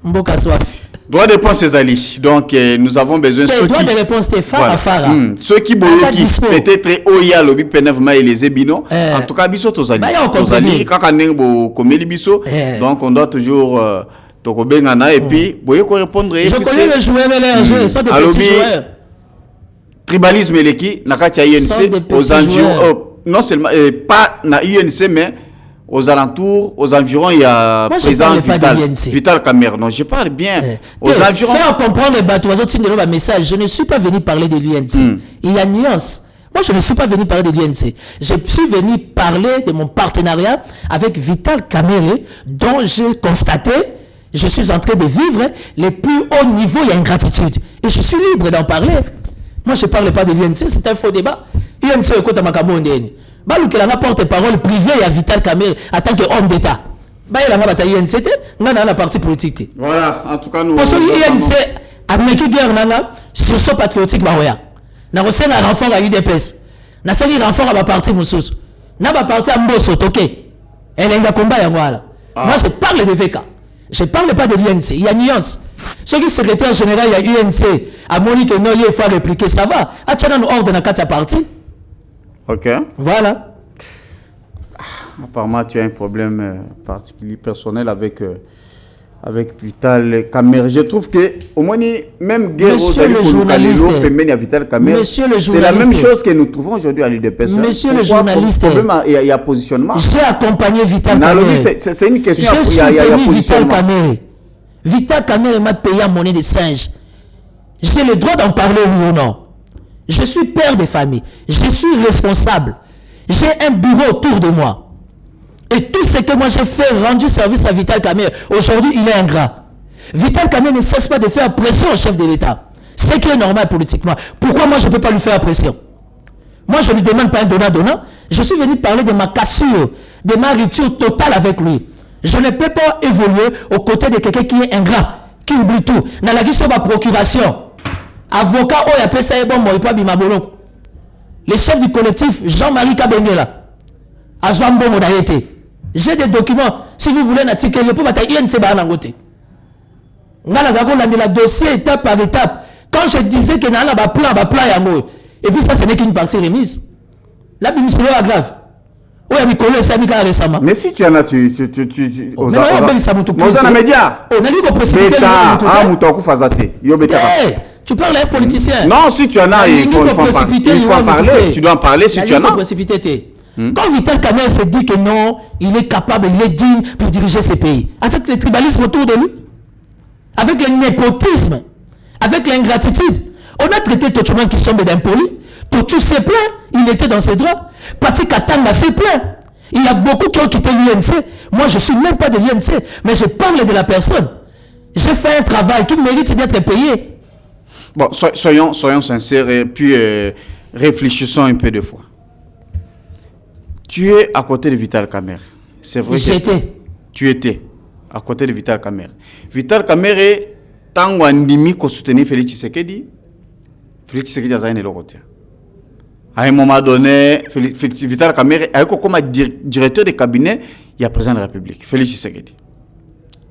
Mboka soif. Droit de réponse, c'est Ali. Donc, nous avons besoin de ceux qui... Droit de réponse, c'est phare. Ceux qui peut-être Oya, Lobi, Penevma et les Ébino. En tout cas, Bisso, Tozali. Tozali, Kakanengo, Komeli Bisso. Donc, on doit toujours. Et puis, vous pouvez répondre. Je connais le joueur, ça de petits joueurs. Tribalisme qui Nakatia INC aux environs, non seulement pas na INC mais aux alentours, aux environs il y a président Vital Kamerhe. Non, je parle bien aux environs. Faire comprendre les bateaux, les message. Je ne suis pas venu parler de l'INC. Il y a nuance. Moi, je ne suis pas venu parler de l'INC. Je suis venu parler de mon partenariat avec Vital Kamerhe, dont j'ai constaté, je suis en train de vivre les plus hauts niveaux, il y a une gratitude. Et je suis libre d'en parler. Moi, je ne parle pas de l'INC, c'est un faux débat. L'INC est côté Makamondeni. Il a un porte-parole privé à Vital Kamerhe en tant qu'homme d'État. Il a un l'INC, il a un parti politique. Voilà, en tout cas, nous. Parce que l'INC a mis une guerre sur ce patriotique. Il a un renfort à UDPS. Il a un renfort à ma parti Moussous. Il a un parti à Mbosso, ok. Elle a un combat. Moi, je parle de VK. Je ne parle pas de l'INC. Il y a nuance. Ce qui est secrétaire général, il y a UNC. À Monique, non, il faut répliquer, ça va. À Tchana, nous ordre dans 4 parties. Ok. Voilà. Apparemment, tu as un problème particulier, personnel avec Vital Kamerhe. Je trouve que, au moins, même guerre Monsieur le journaliste, c'est la même chose que nous trouvons aujourd'hui à l'UDPS. Monsieur le journaliste, il y a positionnement. J'ai accompagné Vital Kamerhe. C'est une question, il y a positionnement. Vital Kamerhe m'a payé en monnaie de singe. J'ai le droit d'en parler, oui ou non. Je suis père de famille. Je suis responsable. J'ai un bureau autour de moi. Et tout ce que moi j'ai fait, rendu service à Vital Kamerhe, aujourd'hui il est ingrat. Vital Kamerhe ne cesse pas de faire pression au chef de l'État. Ce qui est normal politiquement. Pourquoi moi je ne peux pas lui faire pression? Moi je ne lui demande pas un donnant-donnant. Je suis venu parler de ma cassure, de ma rupture totale avec lui. Je ne peux pas évoluer aux côtés de quelqu'un qui est ingrat, qui oublie tout. Dans la question de ma procuration, avocat, oh, il appelle ça, bon, moi, il peut pas le chef du collectif, Jean-Marie Kabengela, à Zouambo Modaïete. J'ai des documents. Si vous voulez un article, je peux mettre INC Baranangote. Dans la dossier étape par étape. Quand je disais que dans la plan, et puis ça, ce n'est qu'une partie remise. Là, c'est grave. Oui, récemment. Mais si tu en as, tu on a média. Tu parles à un politicien. Non, si tu en as, il faut en parler. Tu dois en parler si tu en as. Quand Vital Kamerhe se dit que non, il est capable, il est digne pour diriger ce pays, avec le tribalisme autour de lui, avec le népotisme, avec l'ingratitude, on a traité Tochouman qui sombre d'impoli. Tochou s'est plaint, il était dans ses droits. Pati Katanga s'est plaint. Il y a beaucoup qui ont quitté l'INC. Moi, je ne suis même pas de l'INC, mais je parle de la personne. J'ai fait un travail qui mérite d'être payé. Bon, soyons sincères et puis réfléchissons un peu de fois. Tu es à côté de Vital Kamerhe. C'est vrai que tu étais à côté de Vital Kamerhe. Vital Kamerhe, tant qu'on a soutenu Félix Tshisekedi a été le côté. À un moment donné, Vital Kamerhe a été comme directeur de cabinet, il y a président de la République, Félix Tshisekedi.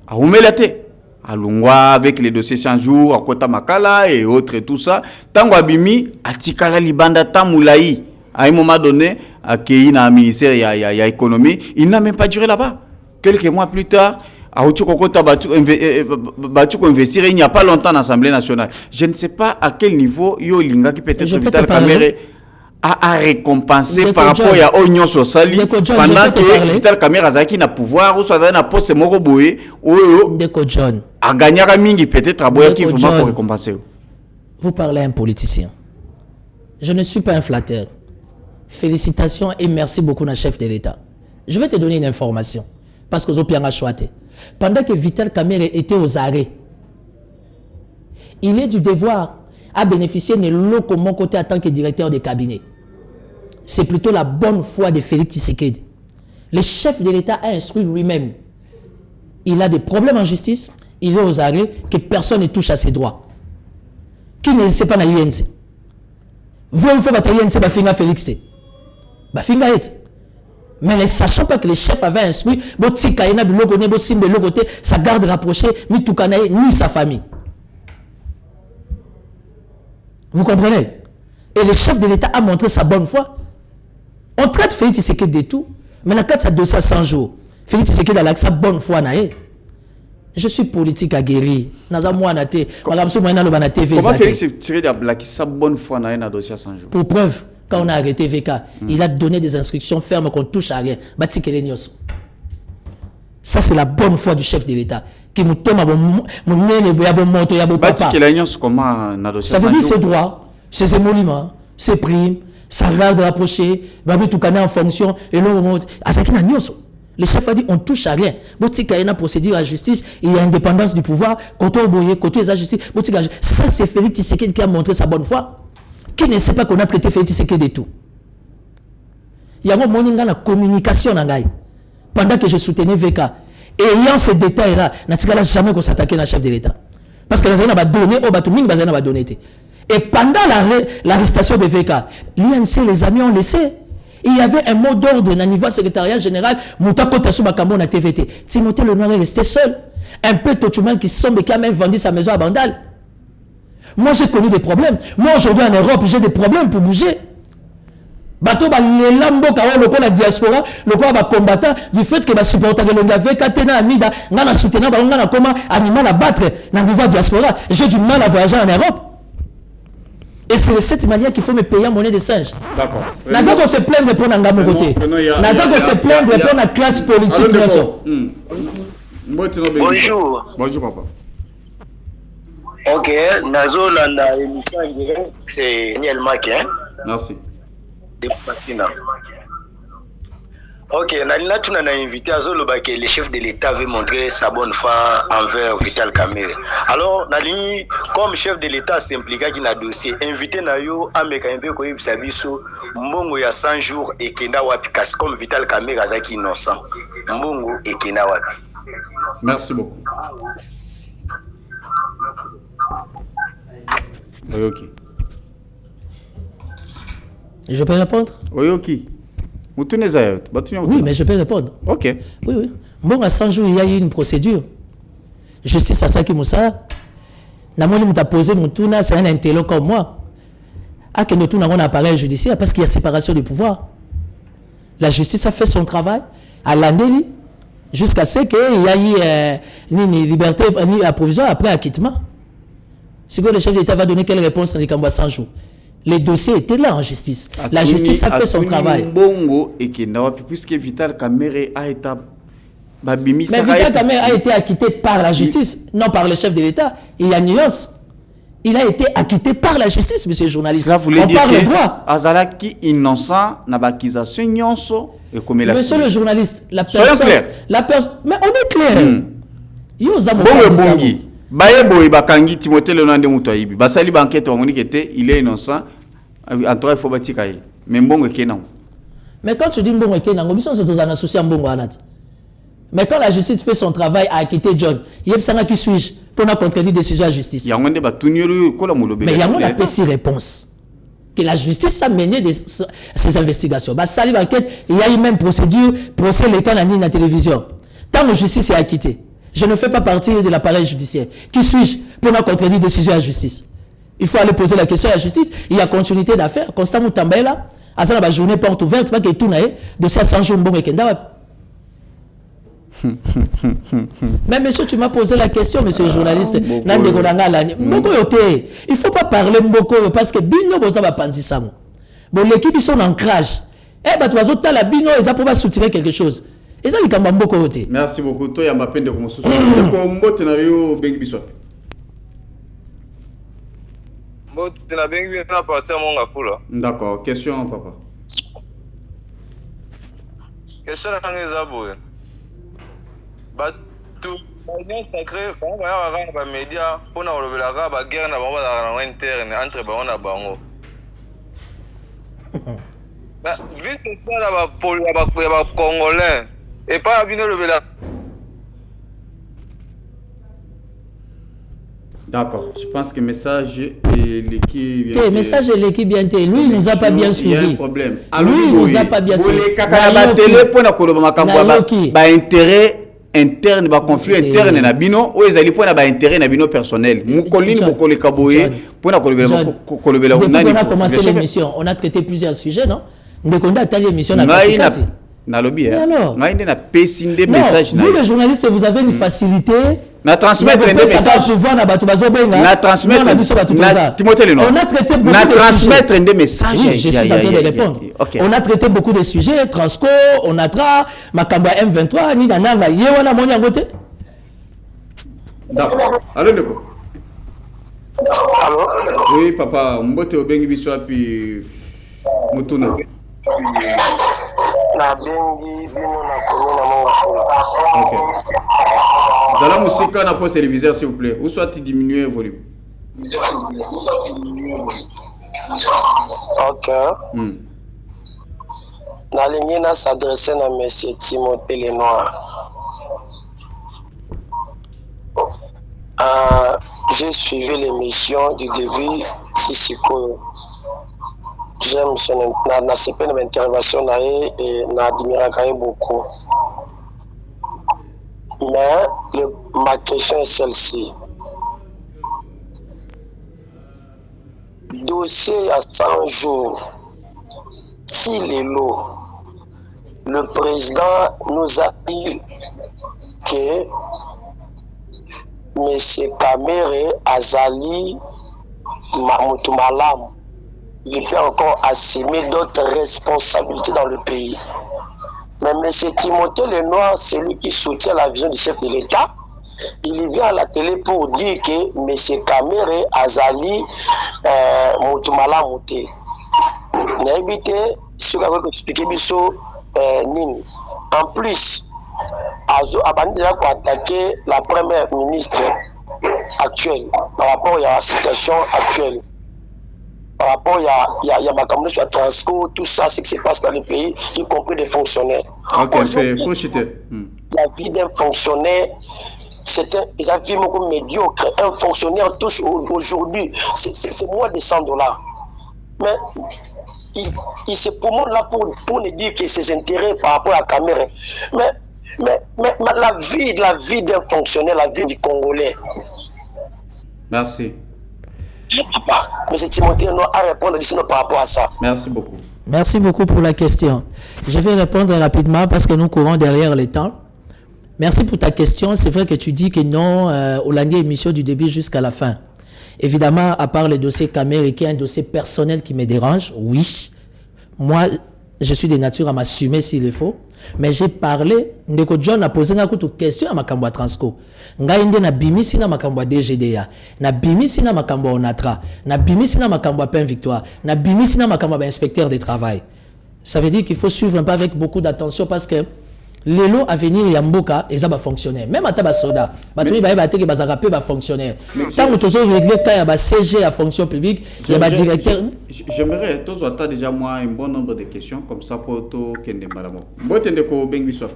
A Oumelate, à Lungwa, avec les dossiers 100 jours, à Kota Makala et autres et tout ça. Tango Abimi, à Tikala Libanda Tamoulaï, à un moment donné, à Kéina, ministère, il y a économie, il n'a même pas duré là-bas. Quelques mois plus tard, à Ochukokota Batouko investir, il n'y a pas longtemps en Assemblée nationale. Je ne sais pas à quel niveau Yo Linga qui peut-être Vital Kamerhe a récompensé par rapport à Oignon Sosali pendant que Vital Kamerhe a qui n'a pouvoir ou soit dans un poste Moroboé ou a gagné à Mingi peut-être à Boya qui vraiment pour récompenser. vous parlez à un politicien. Je ne suis pas un flatteur. Félicitations et merci beaucoup à chef de l'État. Je vais te donner une information. Parce que Zopianga a choisi. Pendant que Vital Kamerhe était aux arrêts, il est du devoir à bénéficier de l'eau comme mon côté en tant que directeur de cabinet. C'est plutôt la bonne foi de Félix Tshisekedi. Le chef de l'État a instruit lui-même. Il a des problèmes en justice, il est aux arrêts, que personne ne touche à ses droits. Qui ne sait pas na INC? Vous, il faut que INC bafinga Félix. Bafinga et. Mais ne sachant pas que le chef avait instruit, sa garde rapprochée, ni sa famille. Vous comprenez? Et le chef de l'État a montré sa bonne foi. On traite Félix Tshisekedi de tout, mais dans le cadre de 200 jours, Félix Tshisekedi a sa bonne foi. Je suis politique aguerri. Comment Félix Tshisekedi a sa bonne foi dans le dossier 100 jours? Pour preuve, quand on a arrêté VK, il a donné des instructions fermes qu'on touche à rien. Ça, c'est la bonne foi du chef de l'État. Ça veut dire ses droits, ses émoluments, ses primes, sa garde rapprochée, en fonction. Le chef a dit on touche à rien. Il y a une procédure à justice, il y a indépendance du pouvoir, côté la justice. Ça, c'est Félix Tshisekedi qui a montré sa bonne foi. Qui ne sait pas qu'on a traité Félix Tshisekedi de tout. Il y a un moment dans la communication pendant que je soutenais VK. Et ayant ces détails-là, je n'ai jamais qu'on s'attaquer à chef de l'État. Parce que nous avons donné, et pendant l'arrestation de VK, l'INC, les amis ont laissé. Il y avait un mot d'ordre au niveau secrétariat général, Moutako Tassouba Kambo na TVT. Timothée Lenoir est resté seul. Un peu Tochouman qui semble qui a même vendu sa maison à Bandal. Moi, j'ai connu des problèmes. Moi, aujourd'hui, en Europe, j'ai des problèmes pour bouger. Bateau, les lambo, la diaspora, le combattant, du fait que les supporters de l'ONG, Katena, Amida, n'a soutenu, n'a comment animal à battre dans le niveau diaspora. J'ai du mal à voyager en Europe. Et c'est de cette manière qu'il faut me payer en monnaie de singe. D'accord. Nazako se plaint de prendre un côté. Nazako se plaint de prendre la classe politique. Bonjour. Bonjour, papa. Ok, Nazo, la émission en direct, c'est Daniel Mac, hein? Merci. De Passina. Ok, Nalina, tu n'as invité à Zolo que le chef de l'État veut montrer sa bonne foi envers Vital Kamerhe. Alors, Nalini, comme chef de l'État s'implique dans le dossier, invité Nayo à Mekambe Koyib Sabiso, Mbongo ya 100 jours et Kenda Wapi, comme Vital Kamerhe Azaki innocent. Mbongo et Kenda Wapi. Merci beaucoup. Oui, ok. Je peux répondre? Oui, ok. Oui, mais je peux répondre. Ok. Oui, oui. Bon, à 100 jours, il y a eu une procédure. Justice à Saki Moussa. Namoni m'a posé mon tour, c'est un intello comme moi. À que nous tournons un appareil judiciaire parce qu'il y a séparation du pouvoir. La justice a fait son travail à l'année jusqu'à ce qu'il y ait ni liberté ni provisoire après acquittement. Si le chef d'État va donner quelle réponse dans les cambouis 100 jours? Les dossiers étaient là en justice. La justice a fait son travail. Bongo et Kendawapi, puisque Vital Kamerhe a été. Mais Vital Kamerhe a été acquitté par la justice, non par le chef de l'État. Il y a une nuance. Il a été acquitté par la justice, monsieur le journaliste. Cela voulait dire parle droit. Azalaki innocent n'a pas accusation nyonso et comme il a. Monsieur le journaliste, la personne. Soyons clairs. Mais on est clair. Yo zamo. Bongi. Bayebo Ibakangi Timothée Leonard de Moutaibi. Basali banquette au Monique était, il est innocent. En toi, il faut bâtir. Mais Mbongo est Kenan. Mais quand tu dis Mbongo est Kenan, on se doit en associer à Mbongo Anat. Mais quand la justice fait son travail à acquitter John, il y a qui suis-je pour ne contredire décision de la justice. Mais il y a un peu 6 réponses. Que la justice a mené ces investigations. Basali banquette, il y a eu même procédure, procès les cas dans la télévision. Tant que la justice est acquittée. Je ne fais pas partie de l'appareil judiciaire. Qui suis-je pour ne contredire décision de la justice? Il faut aller poser la question à la justice. Il y a continuité d'affaires. Constant Moutambela, à la journée porte ouverte, pas que tout n'aille de 700 jours bon et Kenda. Mais monsieur, tu m'as posé la question, monsieur le journaliste. Il ne faut pas parler Mboko parce que Bino Boza va penser ça. Bon, l'équipe, ils sont en ancrage. Eh, bah, tu vas sauter la Bino, ils ont pour soutirer quelque chose. Et ça, il y a beaucoup de côté. Merci beaucoup. Toi, il y a ma peine de commencer. Bon, tu n'as bien vu à partir de mon gafou là. D'accord, question papa. Question à Ngezaboué. Bah, tout. L'Union sacrée, on va avoir un média pour nous relever la guerre interne entre Bango et Bango. Vu que ça, il y a Congolais et pas bien relever la. D'accord, je pense que le message est l'équipe. Le message est l'équipe bien. Lui, il ne nous a pas bien suivi. Il y a un problème. Lui, il ne nous a pas bien suivi. Pour les cacarabas télé, pour nous intérêt interne, conflit interne na bino, ou ezali pour na intérêt na bino personnel. Mukolini bokole kaboye pour na kolobela. Depuis qu'on a commencé l'émission, on a traité plusieurs sujets, non? Dès qu'on a taillé l'émission, on a traité. Na lobby. Alors, na inde na pessine des messages. Vous les journalistes, vous avez une facilité. Na transmettre des messages. Na transmettre. On a traité beaucoup na de transmettre sujets. des messages. Oui, je suis en train de répondre. Okay. On a traité beaucoup de sujets. Transco, Onatra, Makamba M23, ni Nananga, Yewana Monyangote. D'accord. Allô, Ndeko. Allô? Oui, papa. Mbote obengi biso api Mutuna. Na bengi bino na komina monga fula. Ok. Zala musika na poste téléviseur s'il vous plaît. Ou soit tu diminues le volume. Ok. Na ligne na s'adresser na monsieur Timothée Lenoir. J'ai suivi l'émission du début Sissiko. J'aime son intervention et n'admire beaucoup. Mais ma question est celle-ci. Dossier à 100 jours, s'il est lourd, le président nous a dit que M. Kamere Azali Mahmoud il peut encore assumer d'autres responsabilités dans le pays. Mais M. Timothée Lenoir, c'est lui qui soutient la vision du chef de l'État. Il vient à la télé pour dire que M. Kamere Azali Moutoumala Mouté. N'habite sur la expliquer Nin. En plus, Azo a déjà attaqué la première ministre actuelle par rapport à la situation actuelle. Par rapport à ma communauté sur la Transco, tout ça, ce qui se passe dans le pays, y compris les fonctionnaires. Ok, la vie d'un fonctionnaire, c'est un film médiocre. Un fonctionnaire touche aujourd'hui, c'est moins de $100. Mais il se promène là pour nous dire que ses intérêts par rapport à la caméra. Mais la vie d'un fonctionnaire, la vie du Congolais. Merci. Mais c'est Timothée Lenoir à répondre par rapport à ça. Merci beaucoup. Merci beaucoup pour la question. Je vais répondre rapidement parce que nous courons derrière le temps. Merci pour ta question. C'est vrai que tu dis que non, Hollande émission du début jusqu'à la fin. Évidemment, à part le dossier Kamere, qui est un dossier personnel qui me dérange, oui. Moi, je suis de nature à m'assumer s'il le faut. Mais j'ai parlé, Ndeko John a posé une question à Makambo Transco. Ngaïnde na bimisi na Makambo DGDA, na bimisi na Makambo Onatra, na bimisi na Makambo Pain Victoire, na bimisi na Makambo inspecteur de travail. Ça veut dire qu'il faut suivre un peu avec beaucoup d'attention parce que les lots à venir Yamboka, ils va fonctionner. Même à Tabasoda, Baturi va fonctionner. Tant que tu as réglé quand il y a CG à fonction publique, il y a directeur. J'aimerais, tu as déjà moi un bon nombre de questions comme ça pour tout Kende Malamo. Moi, tu es de Benguiso.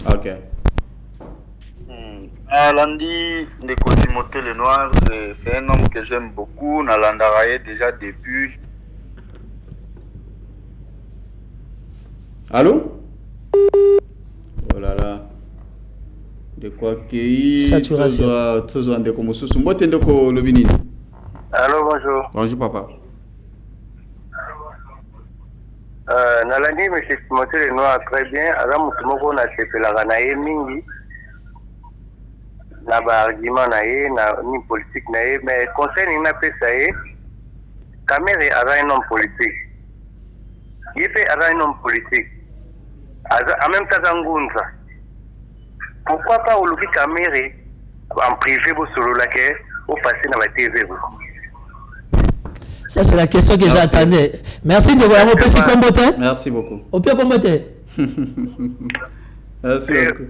Ok. Lundi, Ndeko Timothée Lenoir, c'est un homme que j'aime beaucoup. Nalandaraye déjà depuis. Allô? Oh là là. De quoi qu'il saturation. Allô, bonjour. Bonjour, papa. Nalandi, M. Timothée Lenoir, très bien. Alors, Moutoumoko na sepelaka na ye mingi. Na ba argument na ye, na ni politique na ye, mais conseil ni na pesa ye. Kamere aza un homme politique. Il fait un homme politique. En même temps, Ngunza. Pourquoi pas au lobby caméra en privé pour solo la que au passer dans la TV? Ça, c'est la question que j'attendais. Merci de voir mon petit combattant. Merci beaucoup. Au pire combattant. Merci beaucoup.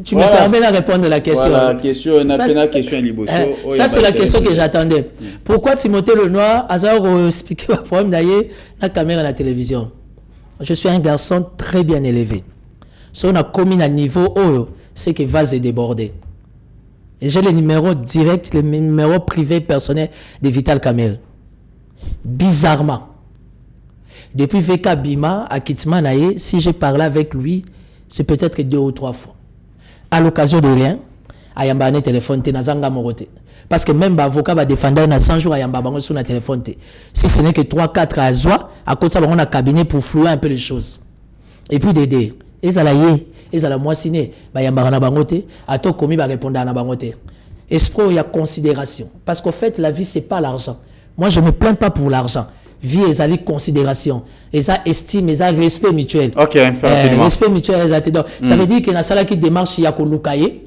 Tu me permets de répondre à la question. Voilà, question, ça, c'est la question que j'attendais. Pourquoi Timothée Lenoir a expliqué le problème d'ailleurs la caméra à la télévision? Je suis un garçon très bien élevé. Si on a commis un niveau haut, c'est que vase est débordé. Et j'ai les numéros directs, les numéros privés personnels de Vital Kamerhe. Bizarrement. Depuis VK Bima à Kitsmanaye, si j'ai parlé avec lui, c'est peut-être 2 ou 3 fois. À l'occasion de rien, ayamba ne téléphone te nazanga morote. Parce que même l'avocat va défendre na 100 jours ayamba bango sur na téléphone te. Si ce n'est que 3-4 à Zoa, à côté ça on a cabinet pour flouer un peu les choses. Et puis d'aider. Ils allaient ils allaient moissiner bayamba na bango te, ato komi ba répondre na bango te. Esprit il y a considération parce qu'en fait la vie c'est pas l'argent. Moi je me plains pas pour l'argent. Vie et ça considération et ça estime et ça respect mutuel. OK, respect mutuel donc ça veut dire que na sala qui démarche ya ko lukaye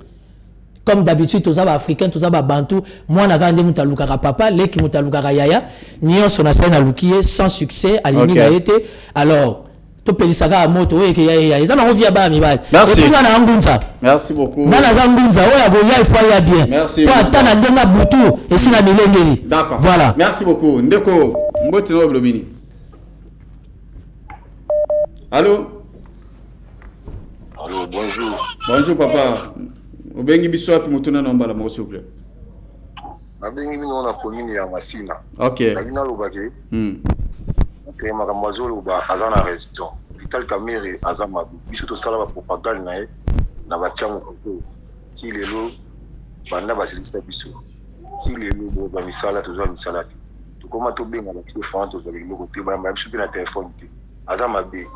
comme d'habitude tous ça africain tous ça bantou moi na gande mutalukaka papa les qui mutalukaka yaya nion son na lukiye sans succès à l'imi a été alors to pelisaka moto et que yaya ça na via ba mi ba merci na ngunza merci beaucoup na na ngunza oya go ya faut ya bien merci pour attendre ndenga butu et sina milengeli d'accord voilà merci beaucoup ndeko mboti no blobini allô allô bonjour papa obengi biso api mutuna na mbala mo s'il vous plaît abengi mino na commune ya Masina OK na lobake que makambazo loba azana raison Vital Kamerhe azama biso to sala ba propagande na ba chango ko ti lelo banda basilisa biso ti lelo bo ba misala to zo misala to koma to benga ba to fond to zo le côté ba biso na téléphone azama be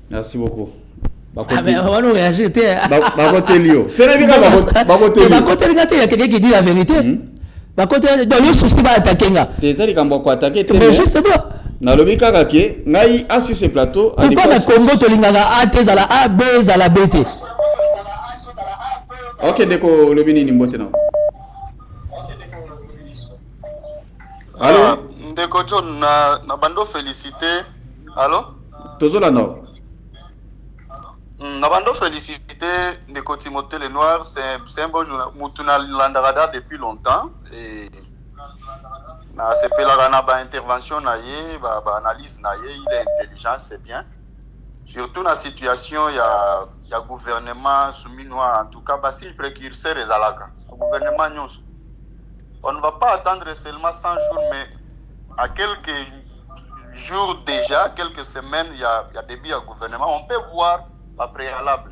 merci beaucoup ah mais on va réagir côté Lio côté il y a quelqu'un qui dit la vérité côté donc le souci va attaquer nga des kambo ko attaquer mais justement na lobi kaka ke ngai sur ce plateau pourquoi le Congo to lingaka A T za la A B za la B T OK deko lobi ni mbote na allô ndeko John na bando féliciter allô tozola no na bando féliciter ndeko Timothée Lenoir c'est un bon journal mutuna landarada depuis longtemps et na sepela na ba intervention na ye ba analyse na ye il est intelligent c'est bien surtout na situation ya gouvernement souminois en tout cas ba si précurseur ezalaka gouvernement nyonso on ne va pas attendre seulement 100 jours mais à quelques jours déjà quelques semaines il y a début à gouvernement on peut voir la préalable.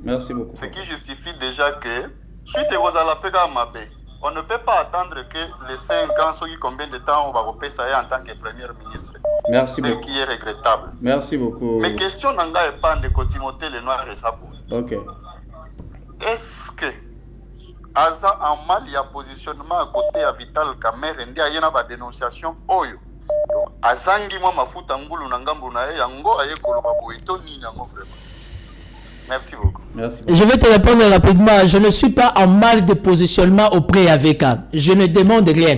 Merci beaucoup. Ce qui justifie déjà que suite aux alapega mabe, on ne peut pas attendre que les 5 ans, combien de temps on va repasser ça en tant que premier ministre. Merci beaucoup. Ce qui est regrettable. Merci beaucoup. Mais question n'anga est pas de Timothée Lenoir et Sabo. OK. Est-ce que Aza en mal il y a positionnement à côté à Vital Kamerhe ndi ayena ba dénonciation oyo. Azangi moi mafuta ngulu na ngambo na yango ayekolo baboito nini yango vraiment. Merci beaucoup. Merci beaucoup. Je vais te répondre rapidement. Je ne suis pas en mal de positionnement auprès avec elle. Je ne demande rien.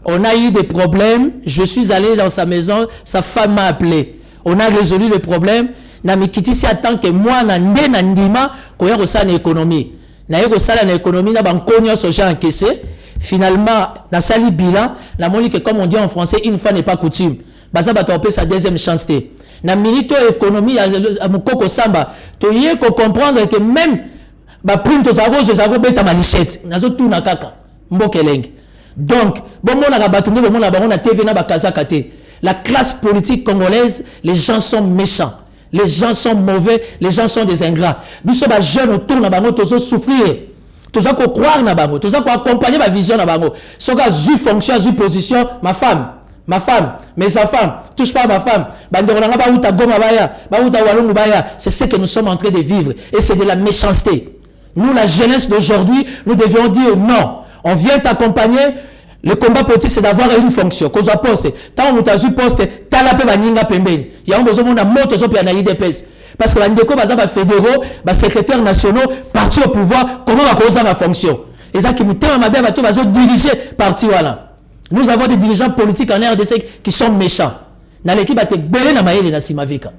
On a eu des problèmes. Je suis allé dans sa maison. Sa femme m'a appelé. On a résolu le problème. Namikiti si attend que moi nande nandima koya ko sana économie. Na yeko sala na économie na bankonyo so j'ai encaissé. Finalement, na sali bilan, la monique comme on dit en français, une fois n'est pas coutume. Basa ba topé sa deuxième chance té. Na minute économie à mukoko samba, to yé ko comprendre que même ba prime to zago beta malichette. Nazo tout na kaka. Mbokeleng. Donc, bon mon na batunde bon na bango na TV na ba kazaka té. La classe politique congolaise, les gens sont méchants. Les gens sont mauvais, les gens sont des ingrats. Biso ba jeune autour na bango tozo souffrir. Toza ko croire na bango, toza ko accompagner ma vision na bango. Soka zu fonction, zu position, ma femme, mes enfants, touche pas à ma femme. Bandoranga ba uta goma baya, ba uta walungu baya, c'est ce que nous sommes en train de vivre et c'est de la méchanceté. Nous la jeunesse d'aujourd'hui, nous devions dire non. On vient t'accompagner, Le combat politique, c'est d'avoir une fonction. Qu'on soit poste. Tant on a poste, t'as la paix, baninga pembeni. Il y a un besoin de monter sur pied IDPS. Parce que l'Andeko, bazar, fédéraux, secrétaires nationaux, partis au pouvoir, comment on va poser ma fonction? Et ça qui nous tient à ma bien, diriger parti voilà. Nous avons des dirigeants politiques en RDC qui sont méchants. Dans l'équipe, il y a belé na maïle na simavika.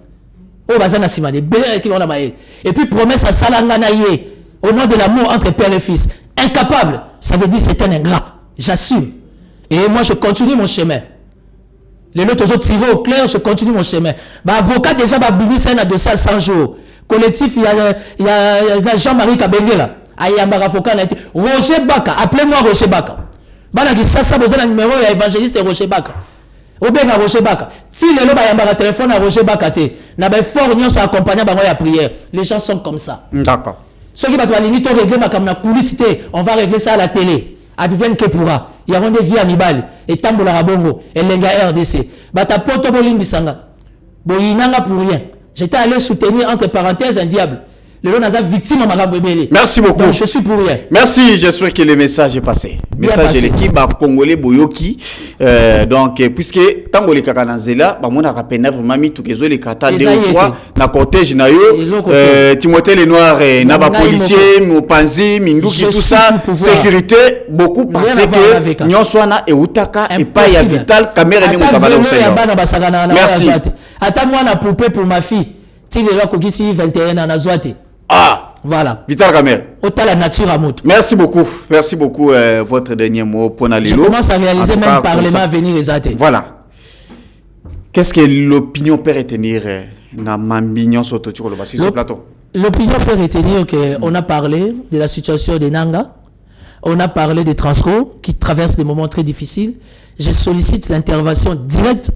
Oh, bazar na simade, belé na l'équipe na maïle. Et puis promesse à Salanganaye, au nom de l'amour entre père et fils. Incapable, ça veut dire c'est un ingrat. J'assume. Et moi, je continue mon chemin. Les autres ont tiré au clair, je continue mon chemin. Avocat, déjà, c'est un dossier à 100 jours. Collectif, il y a Jean-Marie Kabengela. Roger Baka, appelez-moi Roger Baka. Ça, vous avez un numéro, il y a évangéliste Roger Baka. Ou bien Roger Baka. Si les gens ont un téléphone à Roger Baka, n'a pas fort, ils sont accompagnés par la prière. Les gens sont comme ça. D'accord. Ceux qui vont régler ma publicité, on va régler ça à la télé. Advienne que pourra. Il y a des vies amibales. Et Tambola Rabongo. Et l'Enga RDC. Bata poto boling bisanga. Boyinanga pour rien. J'étais allé soutenir entre parenthèses un diable. Le long a victime à Marabou. Merci beaucoup. Donc, je suis pour rien. Merci. J'espère que le message est passé. Message de l'équipe congolais Boyoki. Donc, puisque Tangolé Kakanazela, on a rappelé vraiment mis tout les autres les kata deux ou trois na cortège na yo. Timothée les Noirs, naba policier, Mopanzi, Minduki, tout ça, sécurité, beaucoup parce que Nyonswana et Utaka et pas ya vital caméra ni mukabala au merci. Attends moi na poupée pour ma fille. Tile la kokisi 21 ans na Zwate. Ah, voilà. Vital Camer. Autant la nature à moto. Merci beaucoup. Votre dernier mot pour Nalilo. Je commence à réaliser même Parlement à venir les athées. Voilà. Qu'est-ce que l'opinion peut retenir dans Mambignon sur ce plateau? L'opinion peut retenir qu'on a parlé de la situation de Nanga. On a parlé des Transco qui traversent des moments très difficiles. Je sollicite l'intervention directe.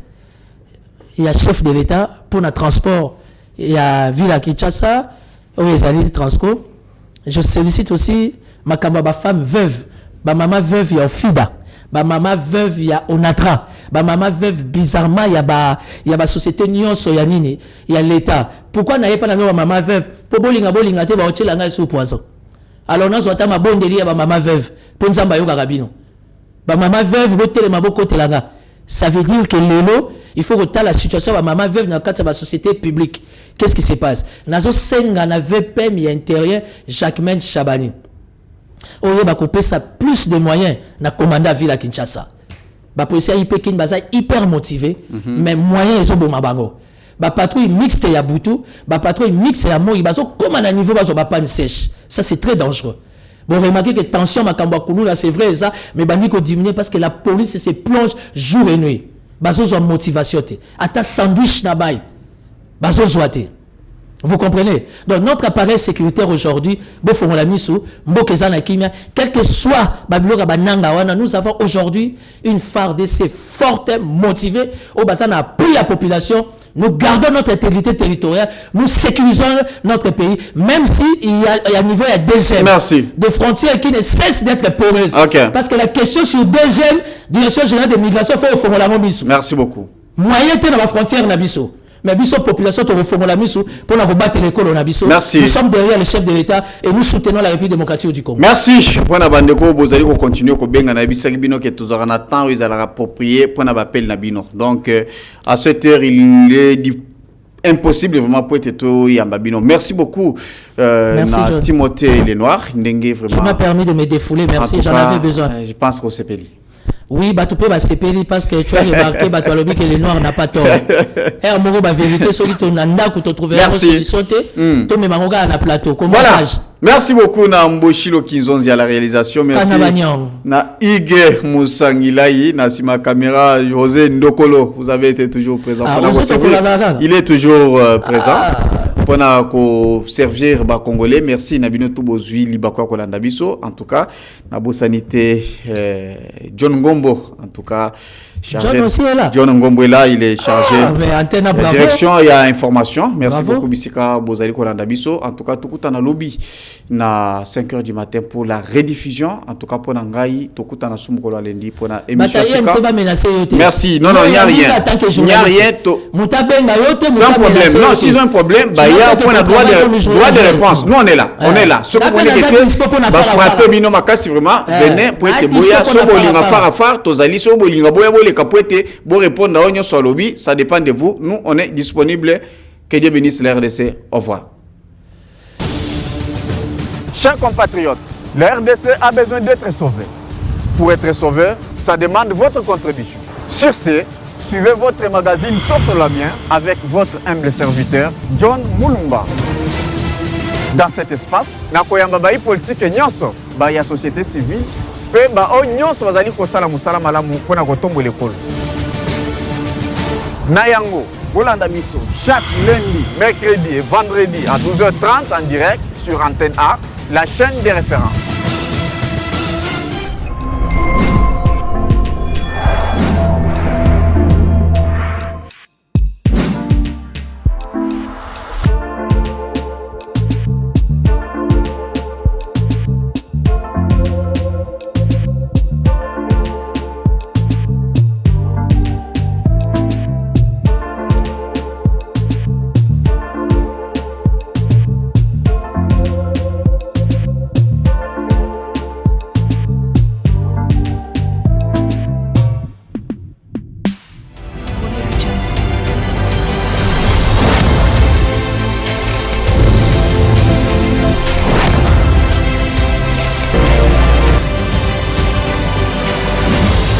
Il y a chef de l'État pour le transport. Il y a Ville à Kinshasa. Oui, les Transco. Je sollicite aussi ma femme veuve, ma maman veuve, il y a Ofida, ma maman veuve, il y a Onatra, ma maman veuve, bizarrement, il y a la société Nyon Soyanini, il y a l'État. Pourquoi n'avez pas la maman veuve? Pour bolinga te ba oche langa sous poison. Alors nous avons ma bonne délire ma maman veuve, pour nous ambayo garabino. Ma maman veuve, botte les maboko telanga. Ça veut dire que l'élo, il faut que la situation de ma maman veuve dans le cadre de la société publique. Qu'est-ce qui se passe? Nazo senga na VPM intérieur Jacquemaine Chabani. Oye ba couper ça plus de moyens na commandant ville à Kinshasa. Ba policier hyper hyper motivé mais moyens ils ont bon mabango. Ba patrouille mixte ya Boutou, ba patrouille mixte ya Moi, ba so comme à niveau ba so ba panne sèche. Ça c'est très dangereux. Bon, remarquez que tension Makamba Kounou là c'est vrai ça, mais bandi ko diminuer parce que la police se plonge jour et nuit. Bazo zo motivation te. Ata sandwich na bay. Bazo zoate. Vous comprenez? Donc notre appareil sécuritaire aujourd'hui, quel que soit nous avons aujourd'hui une FARDC forte, motivée, au bassin a pris la population. Nous gardons notre intégrité territoriale, nous sécurisons notre pays, même si il y a un niveau de DGM, de frontières qui ne cessent d'être poreuses. Okay. Parce que la question sur DGM, Direction générale de migration, il faut la mobilisation. Merci beaucoup. Moyen dans la frontière Nabiso. Mais la population te reforme la mission pour la combattre l'école au Nabiso. Merci. Nous sommes derrière le chef de l'État et nous soutenons la République démocratique du Congo. Merci. Pour la bande vous allez continuer à benga na bisa bino que tous en temps ils allaient approprier pour na appel na bino. Donc à cette heure il est impossible vraiment pour être tout yambabino. Merci beaucoup na Timothée les Noirs ndenge vraiment. Tu m'as permis de me défouler, merci, j'en avais besoin. Je pense qu'au CPLI. Oui, Batoupe va CPLI parce que tu as remarqué Batoualobi que les Noirs n'a pas tort. Moro ba vérité celui ton nanda que tu trouver une solution to me mangoga na plateau. Voilà. Merci beaucoup na Mboshilo Kinzonzi à la réalisation. Merci. Na Ige Moussangilai na sima caméra José Ndokolo, vous avez été toujours présent. Il est toujours présent. Pour servir les Congolais, merci Nabino Toubozui, Libakwa Kolanda Biso. En tout cas, Nabo Sanité, John Gombo. En tout cas, chargé. John aussi est là. John Ngombo est là, il est chargé. Mais Antenne, La bravo. direction, il y a information. Merci Bravo. beaucoup, Bissika Bozali Kolanda Biso. En tout cas, tout le temps, lobby na 5h du matin pour la rediffusion. En tout cas, pour Nangaï, tout le temps, Soumkolo Lendi pour la émission. Merci. Non, il n'y a rien. Il n'y a rien. Sans problème. Non, s'ils ont un problème, il y a un point de droit de réponse. Nous, on est là. On est là. Ce que vous voulez que frapper Bino Makasi, vraiment, venez pour être boya. So bolinga farafar, tozali, so bolinga boya boya kapouete, bo répondre à Onyo sur lobby. Ça dépend de vous. Nous, on est disponible. Que Dieu bénisse la RDC. Au revoir. Chers compatriotes, la RDC a besoin d'être sauvée. Pour être sauvé, ça demande votre contribution. Sur ce, suivez votre magazine Tosso la Bien avec votre humble serviteur, John Moulumba. Dans cet espace, nakoyamba bai politique nyonso, bai ya société civile, pe ba o nyonso bazali kosala musala malamu pona kotombo l'école. Nayango, Bolanda Biso, chaque lundi, mercredi et vendredi à 12h30 en direct sur Antenne A, la chaîne des références.